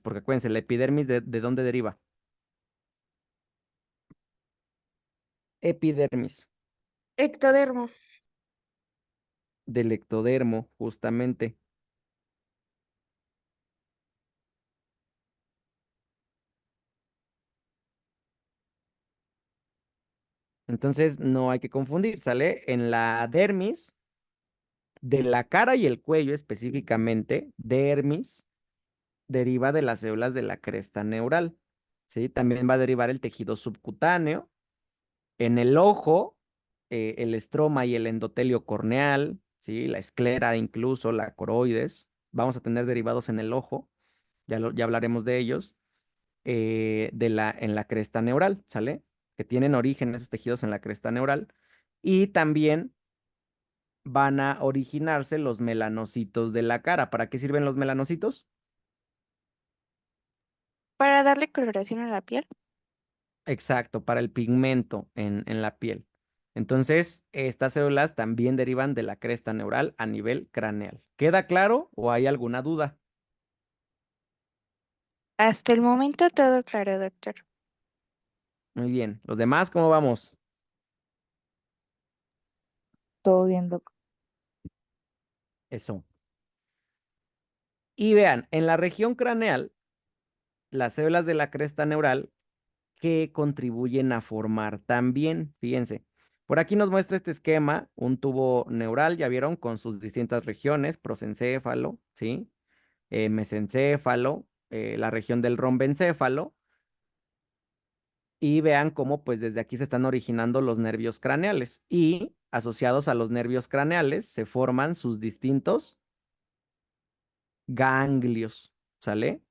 porque acuérdense, la epidermis ¿de dónde deriva? Epidermis, Ectodermo. del ectodermo, justamente. Entonces, no hay que confundir, ¿sale? En la dermis de la cara y el cuello específicamente, dermis deriva de las células de la cresta neural, ¿sí? También va a derivar el tejido subcutáneo. En el ojo, el estroma y el endotelio corneal, ¿sí? La esclera, incluso la coroides. Vamos a tener derivados en el ojo, ya hablaremos de ellos, en la cresta neural, ¿sale? Que tienen origen esos tejidos en la cresta neural. Y también van a originarse los melanocitos de la cara. ¿Para qué sirven los melanocitos? Para darle coloración a la piel. Exacto, para el pigmento en la piel. Entonces, estas células también derivan de la cresta neural a nivel craneal. ¿Queda claro o hay alguna duda? Hasta el momento todo claro, doctor. Muy bien. ¿Los demás cómo vamos? Todo bien, doc. Eso. Y vean, en la región craneal, las células de la cresta neural que contribuyen a formar también, fíjense. Por aquí nos muestra este esquema, un tubo neural, ya vieron, con sus distintas regiones, prosencéfalo, ¿sí? Mesencéfalo, la región del rombencéfalo, y vean cómo pues desde aquí se están originando los nervios craneales y asociados a los nervios craneales se forman sus distintos ganglios, ¿sale?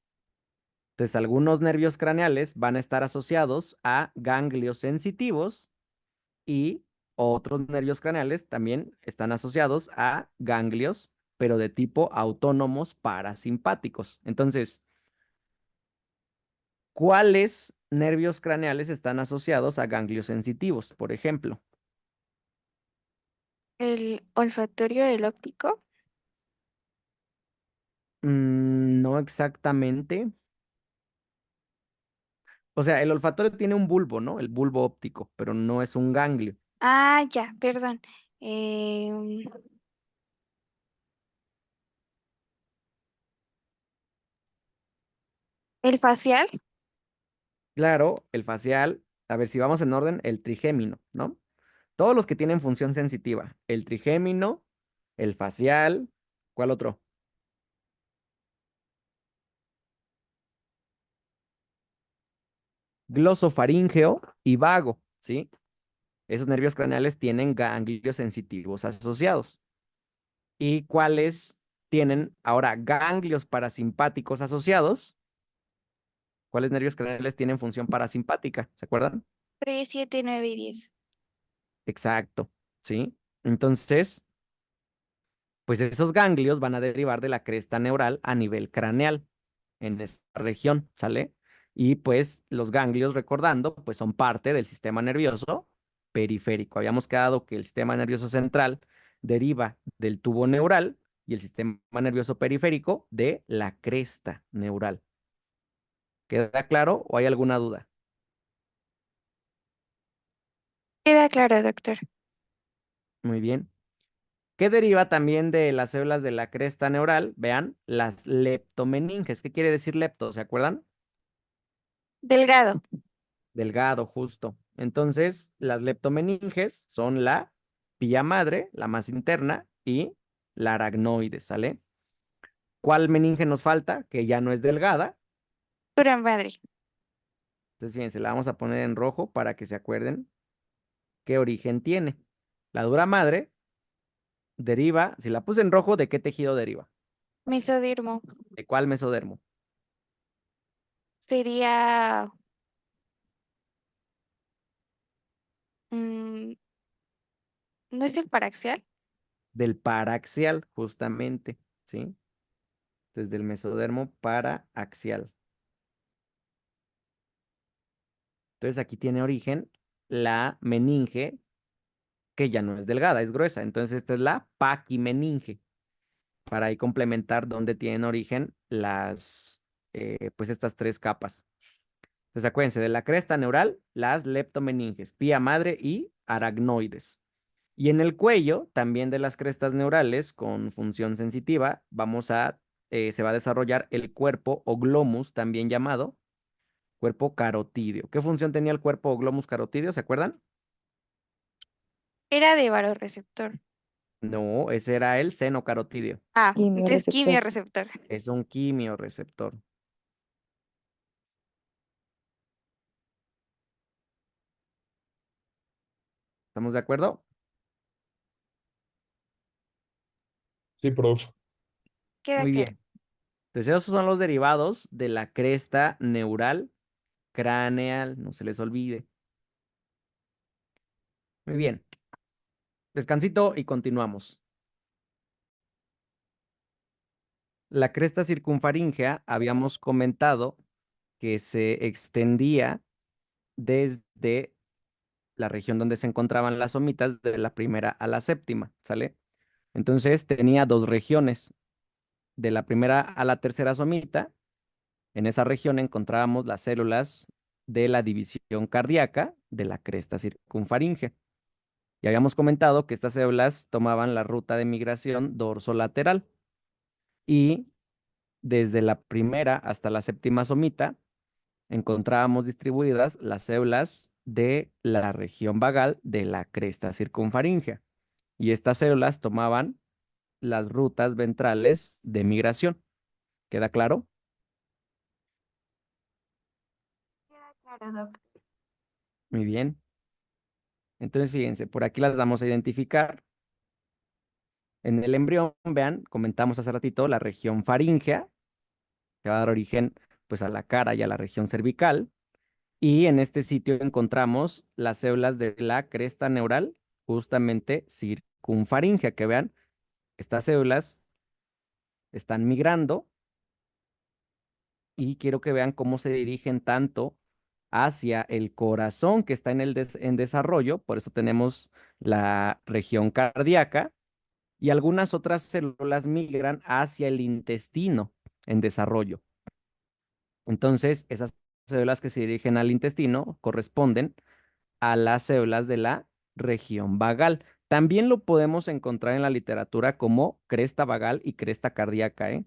Entonces algunos nervios craneales van a estar asociados a ganglios sensitivos y otros nervios craneales también están asociados a ganglios, pero de tipo autónomos parasimpáticos. Entonces, ¿cuáles nervios craneales están asociados a ganglios sensitivos, por ejemplo? El olfatorio del óptico. No exactamente. O sea, el olfatorio tiene un bulbo, ¿no? El bulbo óptico, pero no es un ganglio. Ah, ya, perdón. Em, el facial. Claro, el facial, a ver si vamos en orden, el trigémino, ¿no? Todos los que tienen función sensitiva, el trigémino, el facial, ¿cuál otro? Glosofaríngeo y vago, ¿sí? Esos nervios craneales tienen ganglios sensitivos asociados. ¿Y cuáles tienen ahora ganglios parasimpáticos asociados? ¿Cuáles nervios craneales tienen función parasimpática? ¿Se acuerdan? 3, 7, 9 y 10. Exacto, ¿sí? Entonces, pues esos ganglios van a derivar de la cresta neural a nivel craneal en esta región, ¿sale? Y pues los ganglios, recordando, pues son parte del sistema nervioso periférico. Habíamos quedado que el sistema nervioso central deriva del tubo neural y el sistema nervioso periférico de la cresta neural. ¿Queda claro o hay alguna duda? Queda claro, doctor. Muy bien. ¿Qué deriva también de las células de la cresta neural? Vean, las leptomeninges. ¿Qué quiere decir lepto? ¿Se acuerdan? Delgado. Delgado, justo. Entonces, las leptomeninges son la pía madre, la más interna, y la aracnoide, ¿sale? ¿Cuál meninge nos falta? Que ya no es delgada. Pura madre. Entonces, fíjense, la vamos a poner en rojo para que se acuerden qué origen tiene. La dura madre deriva, si la puse en rojo, ¿de qué tejido deriva? Mesodermo. ¿De cuál mesodermo? Sería. mm, ¿No es el paraxial? Del paraxial, justamente, ¿sí? Desde el mesodermo paraaxial. Entonces, aquí tiene origen la meninge que ya no es delgada, es gruesa. Entonces, esta es la paquimeninge, para ahí complementar dónde tienen origen pues estas tres capas. Entonces, acuérdense, de la cresta neural, las leptomeninges, pía madre y aracnoides. Y en el cuello, también de las crestas neurales con función sensitiva, se va a desarrollar el cuerpo o glomus, también llamado cuerpo carotídeo. ¿Qué función tenía el cuerpo o glomus carotídeo? ¿Se acuerdan? Era de varoreceptor. No, ese era el seno carotídeo. Ah, entonces Quimioreceptor. quimioreceptor. Es un quimioreceptor. ¿Estamos de acuerdo? Sí, prof. Queda Muy claro. bien. Entonces, esos son los derivados de la cresta neural craneal. No se les olvide. Muy bien. Descansito y continuamos. La cresta circunfaríngea, habíamos comentado que se extendía desde la región donde se encontraban las somitas, de la primera a la séptima, ¿sale? Entonces tenía dos regiones, de la primera a la tercera somita, En esa región encontrábamos las células de la división cardíaca de la cresta circunfaringe. Y habíamos comentado que estas células tomaban la ruta de migración dorsolateral y desde la primera hasta la séptima somita encontrábamos distribuidas las células de la región vagal de la cresta circunfaringea. Y estas células tomaban las rutas ventrales de migración. ¿Queda claro? Claro, doc. Muy bien. Entonces, fíjense, por aquí las vamos a identificar. En el embrión, vean, comentamos hace ratito la región faríngea, que va a dar origen pues a la cara y a la región cervical. Y en este sitio encontramos las células de la cresta neural, justamente circunfaríngea, que vean, estas células están migrando y quiero que vean cómo se dirigen tanto hacia el corazón que está en desarrollo, por eso tenemos la región cardíaca, y algunas otras células migran hacia el intestino en desarrollo. Entonces, esas células que se dirigen al intestino corresponden a las células de la región vagal. También lo podemos encontrar en la literatura como cresta vagal y cresta cardíaca, ¿eh?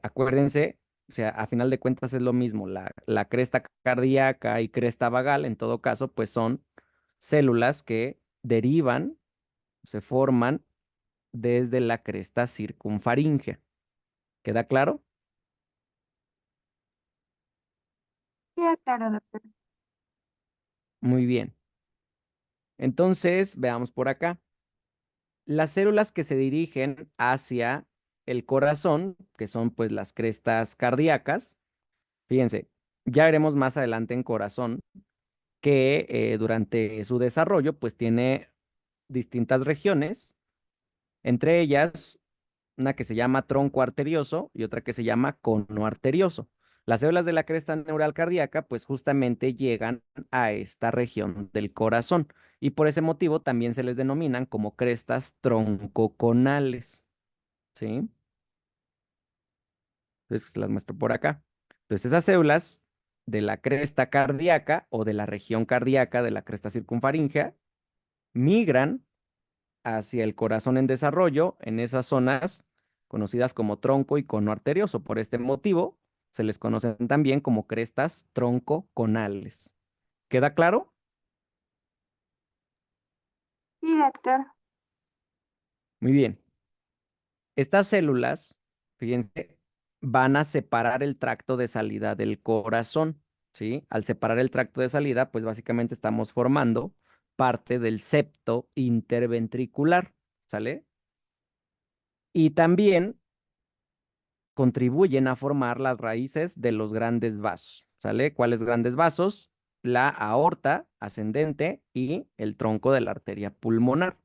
Acuérdense, o sea, a final de cuentas es lo mismo, la cresta cardíaca y cresta vagal, en todo caso, pues son células que derivan, se forman desde la cresta circunfaringea. ¿Queda claro? Queda claro, doctor. Muy bien. Entonces, veamos por acá. Las células que se dirigen hacia el corazón, que son pues las crestas cardíacas, fíjense, ya veremos más adelante en corazón que durante su desarrollo pues tiene distintas regiones, entre ellas una que se llama tronco arterioso y otra que se llama cono arterioso. Las células de la cresta neural cardíaca pues justamente llegan a esta región del corazón y por ese motivo también se les denominan como crestas troncoconales, ¿sí? Entonces se las muestro por acá. Entonces esas células de la cresta cardíaca o de la región cardíaca de la cresta circunfaringea migran hacia el corazón en desarrollo en esas zonas conocidas como tronco y cono arterioso. Por este motivo, se les conocen también como crestas troncoconales. ¿Queda claro? Sí, doctor. Muy bien. Estas células, fíjense, van a separar el tracto de salida del corazón, ¿sí? Al separar el tracto de salida, pues básicamente estamos formando parte del septo interventricular, ¿sale? Y también contribuyen a formar las raíces de los grandes vasos, ¿sale? ¿Cuáles grandes vasos? La aorta ascendente y el tronco de la arteria pulmonar.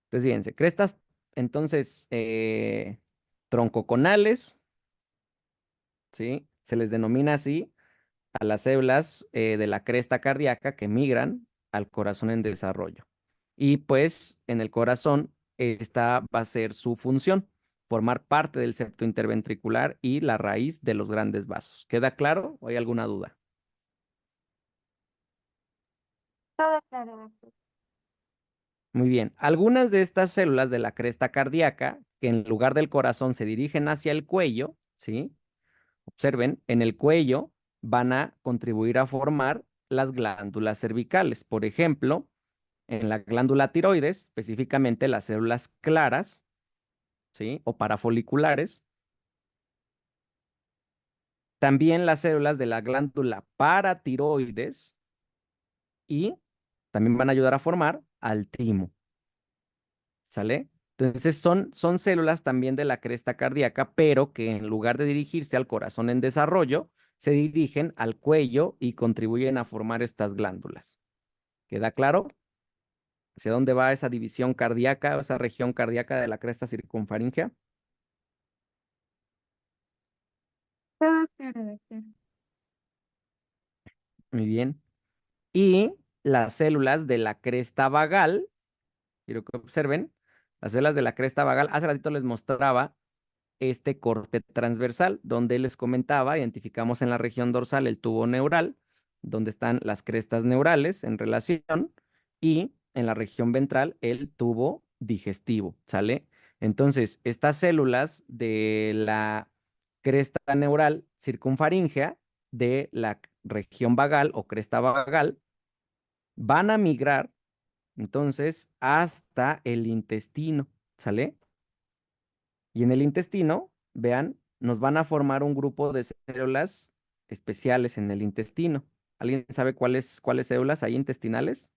Entonces, fíjense, crestas, entonces, troncoconales, ¿sí? Se les denomina así a las células de la cresta cardíaca que migran al corazón en desarrollo. Y pues en el corazón esta va a ser su función, formar parte del septo interventricular y la raíz de los grandes vasos. ¿Queda claro o hay alguna duda? Todo claro, doctor. Muy bien. Algunas de estas células de la cresta cardíaca, que en lugar del corazón se dirigen hacia el cuello, ¿sí? Observen, en el cuello van a contribuir a formar las glándulas cervicales. Por ejemplo, en la glándula tiroides, específicamente las células claras, ¿sí? O parafoliculares. También las células de la glándula paratiroides y también van a ayudar a formar al timo, ¿sale? Entonces son células también de la cresta cardíaca, pero que en lugar de dirigirse al corazón en desarrollo, se dirigen al cuello y contribuyen a formar estas glándulas. ¿Queda claro? ¿Hacia dónde va esa división cardíaca o esa región cardíaca de la cresta circunfaringea? Todo claro, doctor. Muy bien. Y las células de la cresta vagal, quiero que observen, las células de la cresta vagal, hace ratito les mostraba este corte transversal, donde les comentaba, identificamos en la región dorsal el tubo neural, donde están las crestas neurales en relación, y en la región ventral el tubo digestivo, ¿sale? Entonces, estas células de la cresta neural circunfaríngea de la región vagal o cresta vagal van a migrar entonces hasta el intestino, ¿sale? Y en el intestino, vean, nos van a formar un grupo de células especiales en el intestino. ¿Alguien sabe cuáles células hay intestinales?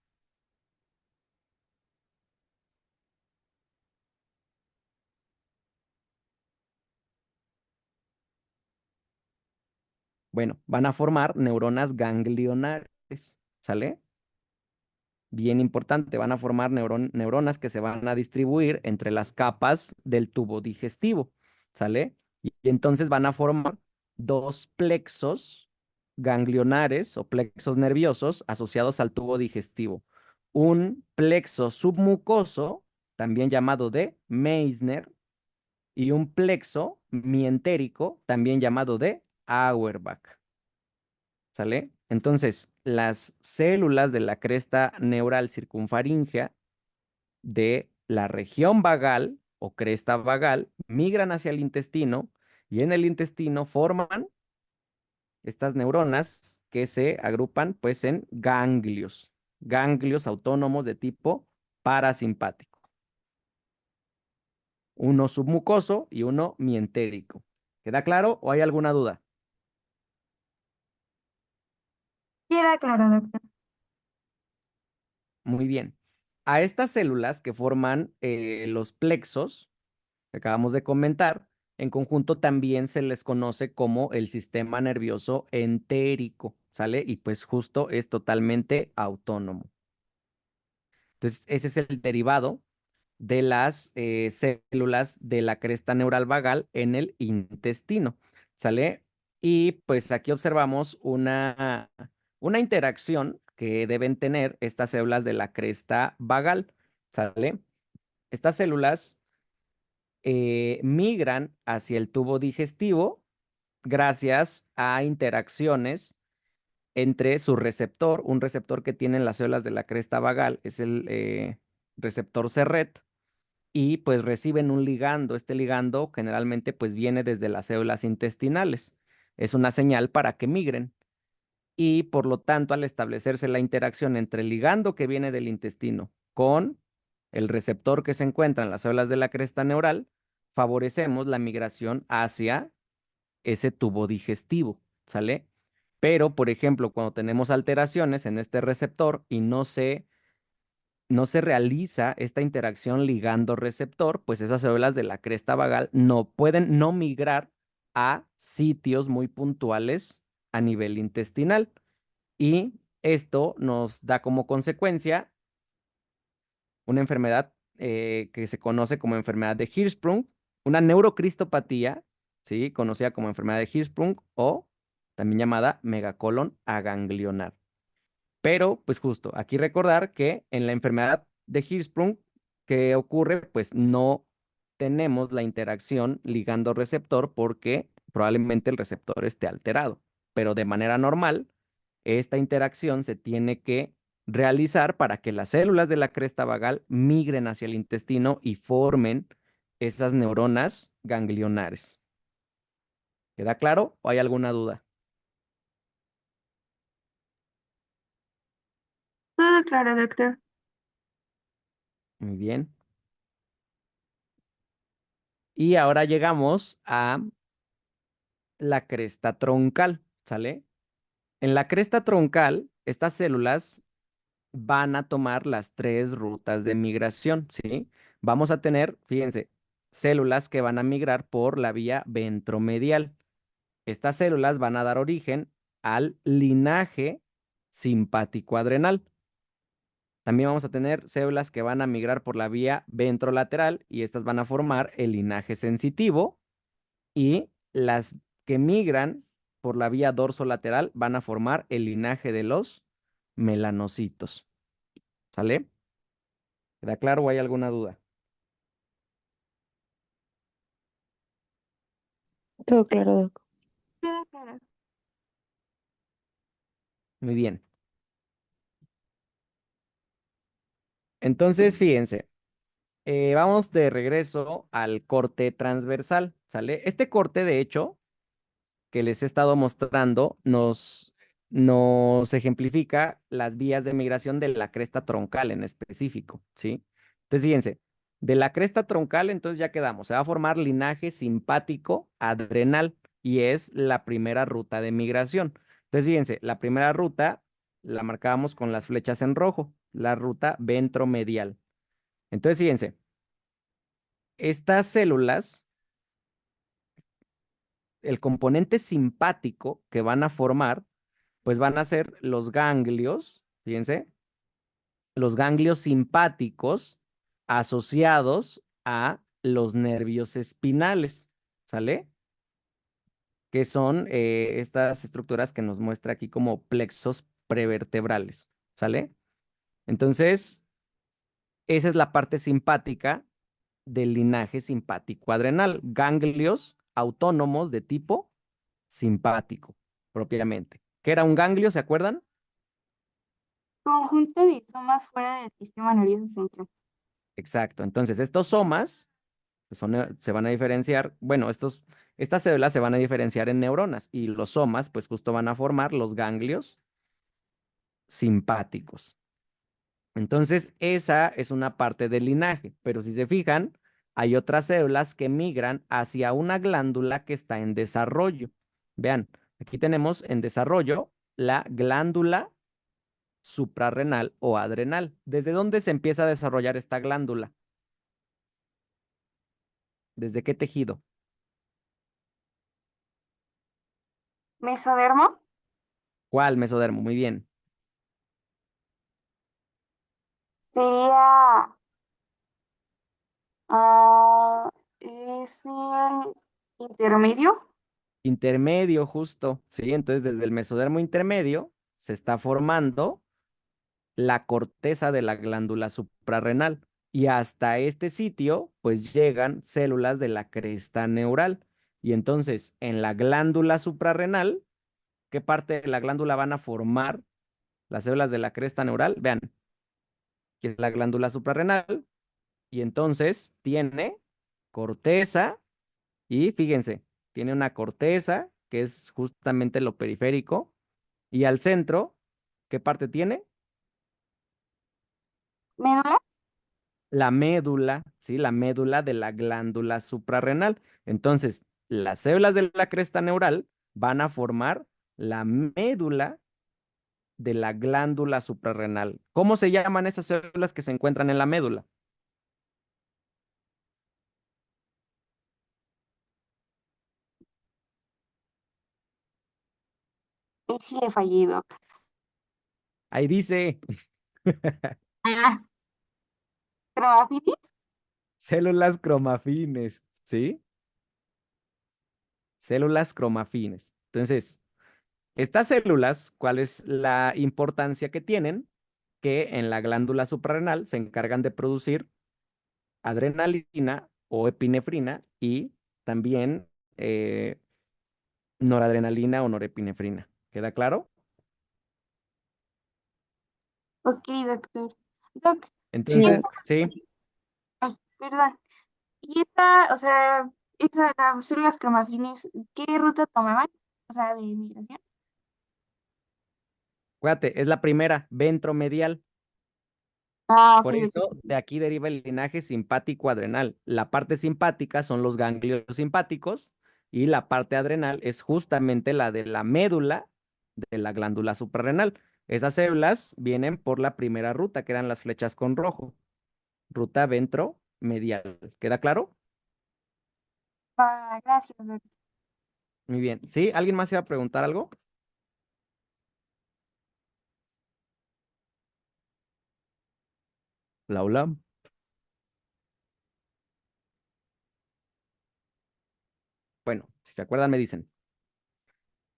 Bueno, van a formar neuronas ganglionares, ¿sale? Bien importante, van a formar neuronas que se van a distribuir entre las capas del tubo digestivo, ¿sale? Y entonces van a formar dos plexos ganglionares o plexos nerviosos asociados al tubo digestivo. Un plexo submucoso, también llamado de Meissner, y un plexo mientérico, también llamado de Auerbach. ¿Sale? Entonces, las células de la cresta neural circunfaríngea de la región vagal o cresta vagal migran hacia el intestino y en el intestino forman estas neuronas que se agrupan pues en ganglios autónomos de tipo parasimpático. Uno submucoso y uno mientérico. ¿Queda claro o hay alguna duda? Queda claro, doctor. Muy bien. A estas células que forman los plexos, que acabamos de comentar, en conjunto también se les conoce como el sistema nervioso entérico, ¿sale? Y pues justo es totalmente autónomo. Entonces, ese es el derivado de las células de la cresta neural vagal en el intestino, ¿sale? Y pues aquí observamos una interacción que deben tener estas células de la cresta vagal, ¿sale? Estas células migran hacia el tubo digestivo gracias a interacciones entre su receptor, un receptor que tienen las células de la cresta vagal, es el receptor Serret, y pues reciben un ligando. Este ligando generalmente pues viene desde las células intestinales. Es una señal para que migren. Y por lo tanto, al establecerse la interacción entre el ligando que viene del intestino con el receptor que se encuentra en las células de la cresta neural, favorecemos la migración hacia ese tubo digestivo, ¿sale? Pero, por ejemplo, cuando tenemos alteraciones en este receptor y no se realiza esta interacción ligando-receptor, pues esas células de la cresta vagal no pueden no migrar a sitios muy puntuales a nivel intestinal. Y esto nos da como consecuencia una enfermedad que se conoce como enfermedad de Hirschsprung, una neurocristopatía, ¿sí? Conocida como enfermedad de Hirschsprung o también llamada megacolon aganglionar. Pero, pues justo, aquí recordar que en la enfermedad de Hirschsprung, ¿qué ocurre? Pues no tenemos la interacción ligando-receptor porque probablemente el receptor esté alterado. Pero de manera normal, esta interacción se tiene que realizar para que las células de la cresta vagal migren hacia el intestino y formen esas neuronas ganglionares. ¿Queda claro o hay alguna duda? Todo claro, doctor. Muy bien. Y ahora llegamos a la cresta troncal, ¿sale? En la cresta troncal, estas células van a tomar las tres rutas de migración, ¿sí? Vamos a tener, fíjense, células que van a migrar por la vía ventromedial. Estas células van a dar origen al linaje simpático adrenal. También vamos a tener células que van a migrar por la vía ventrolateral y estas van a formar el linaje sensitivo y las que migran por la vía dorsolateral van a formar el linaje de los melanocitos. ¿Sale? ¿Queda claro o hay alguna duda? Todo claro, Doc. Queda claro. Muy bien. Entonces, fíjense, vamos de regreso al corte transversal, ¿sale? Este corte, de hecho, que les he estado mostrando, nos ejemplifica las vías de migración de la cresta troncal en específico, ¿sí? Entonces, fíjense, de la cresta troncal, entonces ya quedamos, se va a formar linaje simpático adrenal y es la primera ruta de migración. Entonces, fíjense, la primera ruta la marcábamos con las flechas en rojo, la ruta ventromedial. Entonces, fíjense, estas células, el componente simpático que van a formar, pues van a ser los ganglios, fíjense, los ganglios simpáticos asociados a los nervios espinales, ¿sale? Que son estas estructuras que nos muestra aquí como plexos prevertebrales, ¿sale? Entonces, esa es la parte simpática del linaje simpático adrenal, ganglios autónomos de tipo simpático, propiamente. ¿Qué era un ganglio, se acuerdan? Conjunto de isomas fuera del sistema nervioso central. Exacto. Entonces, estos somas que se van a diferenciar, bueno, estas células se van a diferenciar en neuronas y los somas, pues justo van a formar los ganglios simpáticos. Entonces, esa es una parte del linaje, pero si se fijan, hay otras células que migran hacia una glándula que está en desarrollo. Vean, aquí tenemos en desarrollo la glándula suprarrenal o adrenal. ¿Desde dónde se empieza a desarrollar esta glándula? ¿Desde qué tejido? Mesodermo. ¿Cuál mesodermo? Muy bien. Sería, es el intermedio. Intermedio, justo, ¿sí? Entonces, desde el mesodermo intermedio se está formando la corteza de la glándula suprarrenal y hasta este sitio, pues llegan células de la cresta neural. Y entonces, en la glándula suprarrenal, ¿qué parte de la glándula van a formar las células de la cresta neural? Vean, que es la glándula suprarrenal y entonces tiene corteza y fíjense, tiene una corteza que es justamente lo periférico y al centro, ¿qué parte tiene? Médula. La médula, ¿sí? La médula de la glándula suprarrenal. Entonces, las células de la cresta neural van a formar la médula de la glándula suprarrenal. ¿Cómo se llaman esas células que se encuentran en la médula? Y sí le fallé, Doc. Ahí dice Ah, cromafilis. células cromafines, ¿sí? Células cromafines. Entonces, estas células, ¿cuál es la importancia que tienen? Que en la glándula suprarrenal se encargan de producir adrenalina o epinefrina y también noradrenalina o norepinefrina. ¿Queda claro? Ok, doctor. Doc, y Sí, Entonces, esa, sí, ay, perdón. Y esta, o sea, estas células cromafines, ¿qué ruta tomaban? O sea, de migración. acuérdate, es la primera, ventromedial. Ah, ok, Por ok. eso, de aquí deriva el linaje simpático adrenal. La parte simpática son los ganglios simpáticos y la parte adrenal es justamente la de la médula de la glándula suprarrenal. Esas células vienen por la primera ruta, que eran las flechas con rojo. Ruta ventromedial. ¿Queda claro? Ah, gracias, doctor. Muy bien. ¿Sí? ¿Alguien más iba a preguntar algo? Laura. Bueno, si se acuerdan, me dicen.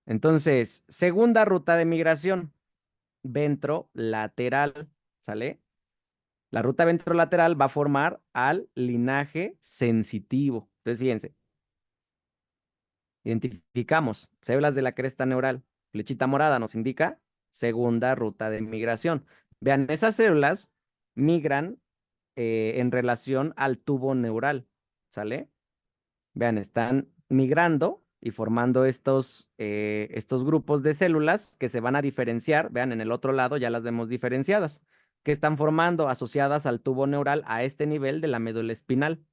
Entonces, segunda ruta de migración, ventrolateral, ¿sale? La ruta ventrolateral va a formar al linaje sensitivo. Entonces, fíjense, Identificamos células de la cresta neural. Flechita morada nos indica segunda ruta de migración. Vean, esas células migran en relación al tubo neural, ¿sale? Vean, están migrando y formando estos grupos de células que se van a diferenciar. Vean, en el otro lado ya las vemos diferenciadas, que están formando asociadas al tubo neural a este nivel de la médula espinal.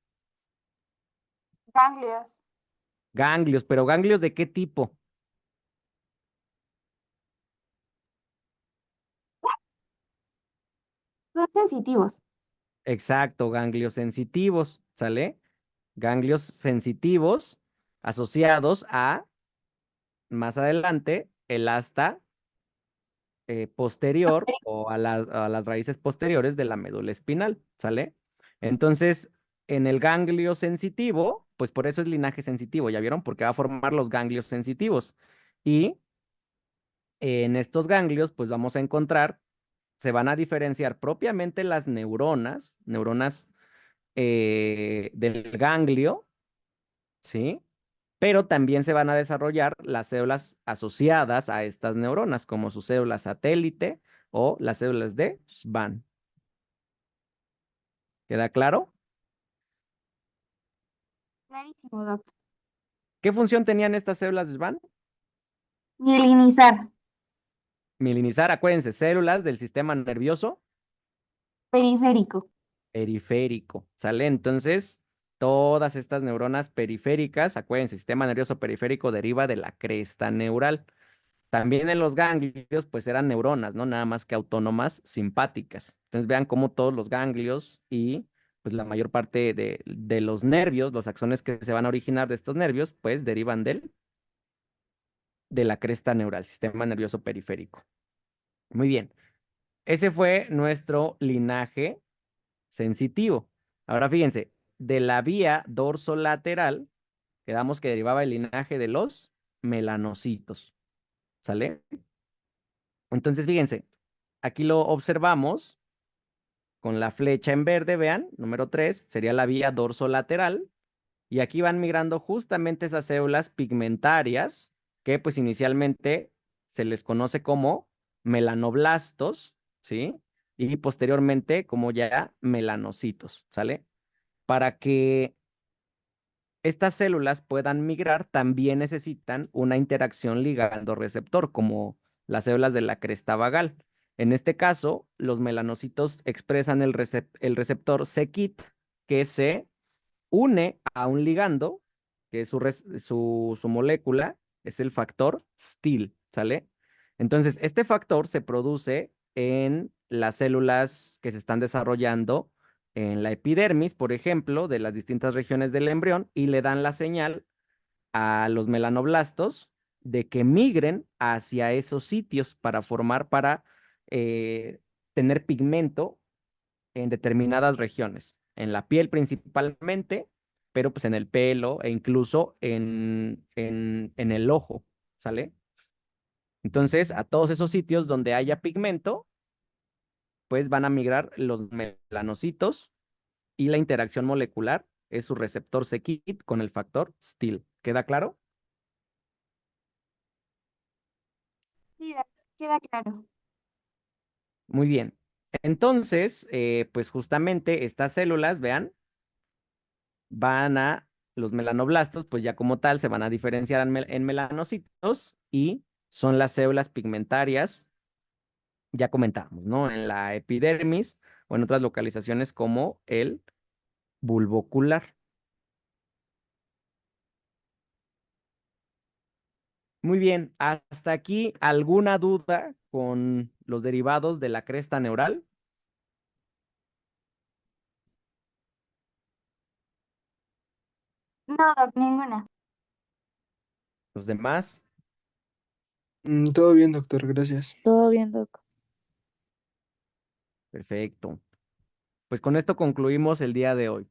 Ganglios. Ganglios, pero ¿ganglios de qué tipo? Son sensitivos. Exacto, ganglios sensitivos, ¿sale? Ganglios sensitivos asociados a, más adelante, el asta posterior o a las raíces posteriores de la médula espinal, ¿sale? Entonces, en el ganglio sensitivo, pues por eso es linaje sensitivo, ¿ya vieron? Porque va a formar los ganglios sensitivos. Y en estos ganglios, pues vamos a encontrar, se van a diferenciar propiamente las neuronas del ganglio, ¿sí? Pero también se van a desarrollar las células asociadas a estas neuronas, como sus células satélite o las células de Schwann. ¿Queda claro? Clarísimo, Doc. ¿Qué función tenían estas células de Schwann? Mielinizar. Mielinizar, acuérdense, células del sistema nervioso Periférico. periférico, ¿sale? Entonces, todas estas neuronas periféricas, acuérdense, sistema nervioso periférico deriva de la cresta neural. También en los ganglios, pues eran neuronas, ¿no? Nada más que autónomas simpáticas. Entonces vean cómo todos los ganglios y pues la mayor parte de los nervios, los axones que se van a originar de estos nervios, pues derivan de la cresta neural, sistema nervioso periférico. Muy bien. Ese fue nuestro linaje sensitivo. Ahora fíjense, de la vía dorsolateral, quedamos que derivaba el linaje de los melanocitos. ¿Sale? Entonces, fíjense, aquí lo observamos con la flecha en verde, vean, número 3 sería la vía dorsolateral, y aquí van migrando justamente esas células pigmentarias que pues inicialmente se les conoce como melanoblastos, ¿sí? Y posteriormente como ya melanocitos, ¿sale? Para que estas células puedan migrar, también necesitan una interacción ligando-receptor, como las células de la cresta vagal. En este caso, los melanocitos expresan el receptor c-KIT, que se une a un ligando, que es su molécula, es el factor STIL, ¿sale? Entonces, este factor se produce en las células que se están desarrollando en la epidermis, por ejemplo, de las distintas regiones del embrión, y le dan la señal a los melanoblastos de que migren hacia esos sitios para tener pigmento en determinadas regiones, en la piel principalmente, pero pues en el pelo e incluso en el ojo, ¿sale? Entonces, a todos esos sitios donde haya pigmento, pues van a migrar los melanocitos y la interacción molecular es su receptor c-KIT con el factor STIL. ¿Queda claro? Sí, Doc, queda claro. Muy bien. Entonces, pues justamente estas células, vean, los melanoblastos, pues ya como tal, se van a diferenciar en melanocitos y son las células pigmentarias, ya comentamos, ¿no? En la epidermis o en otras localizaciones como el bulbo ocular. Muy bien, hasta aquí, ¿alguna duda con los derivados de la cresta neural? No, Doc, ninguna. ¿Los demás? Todo bien, doctor, gracias. Todo bien, Doc. Perfecto. Pues con esto concluimos el día de hoy.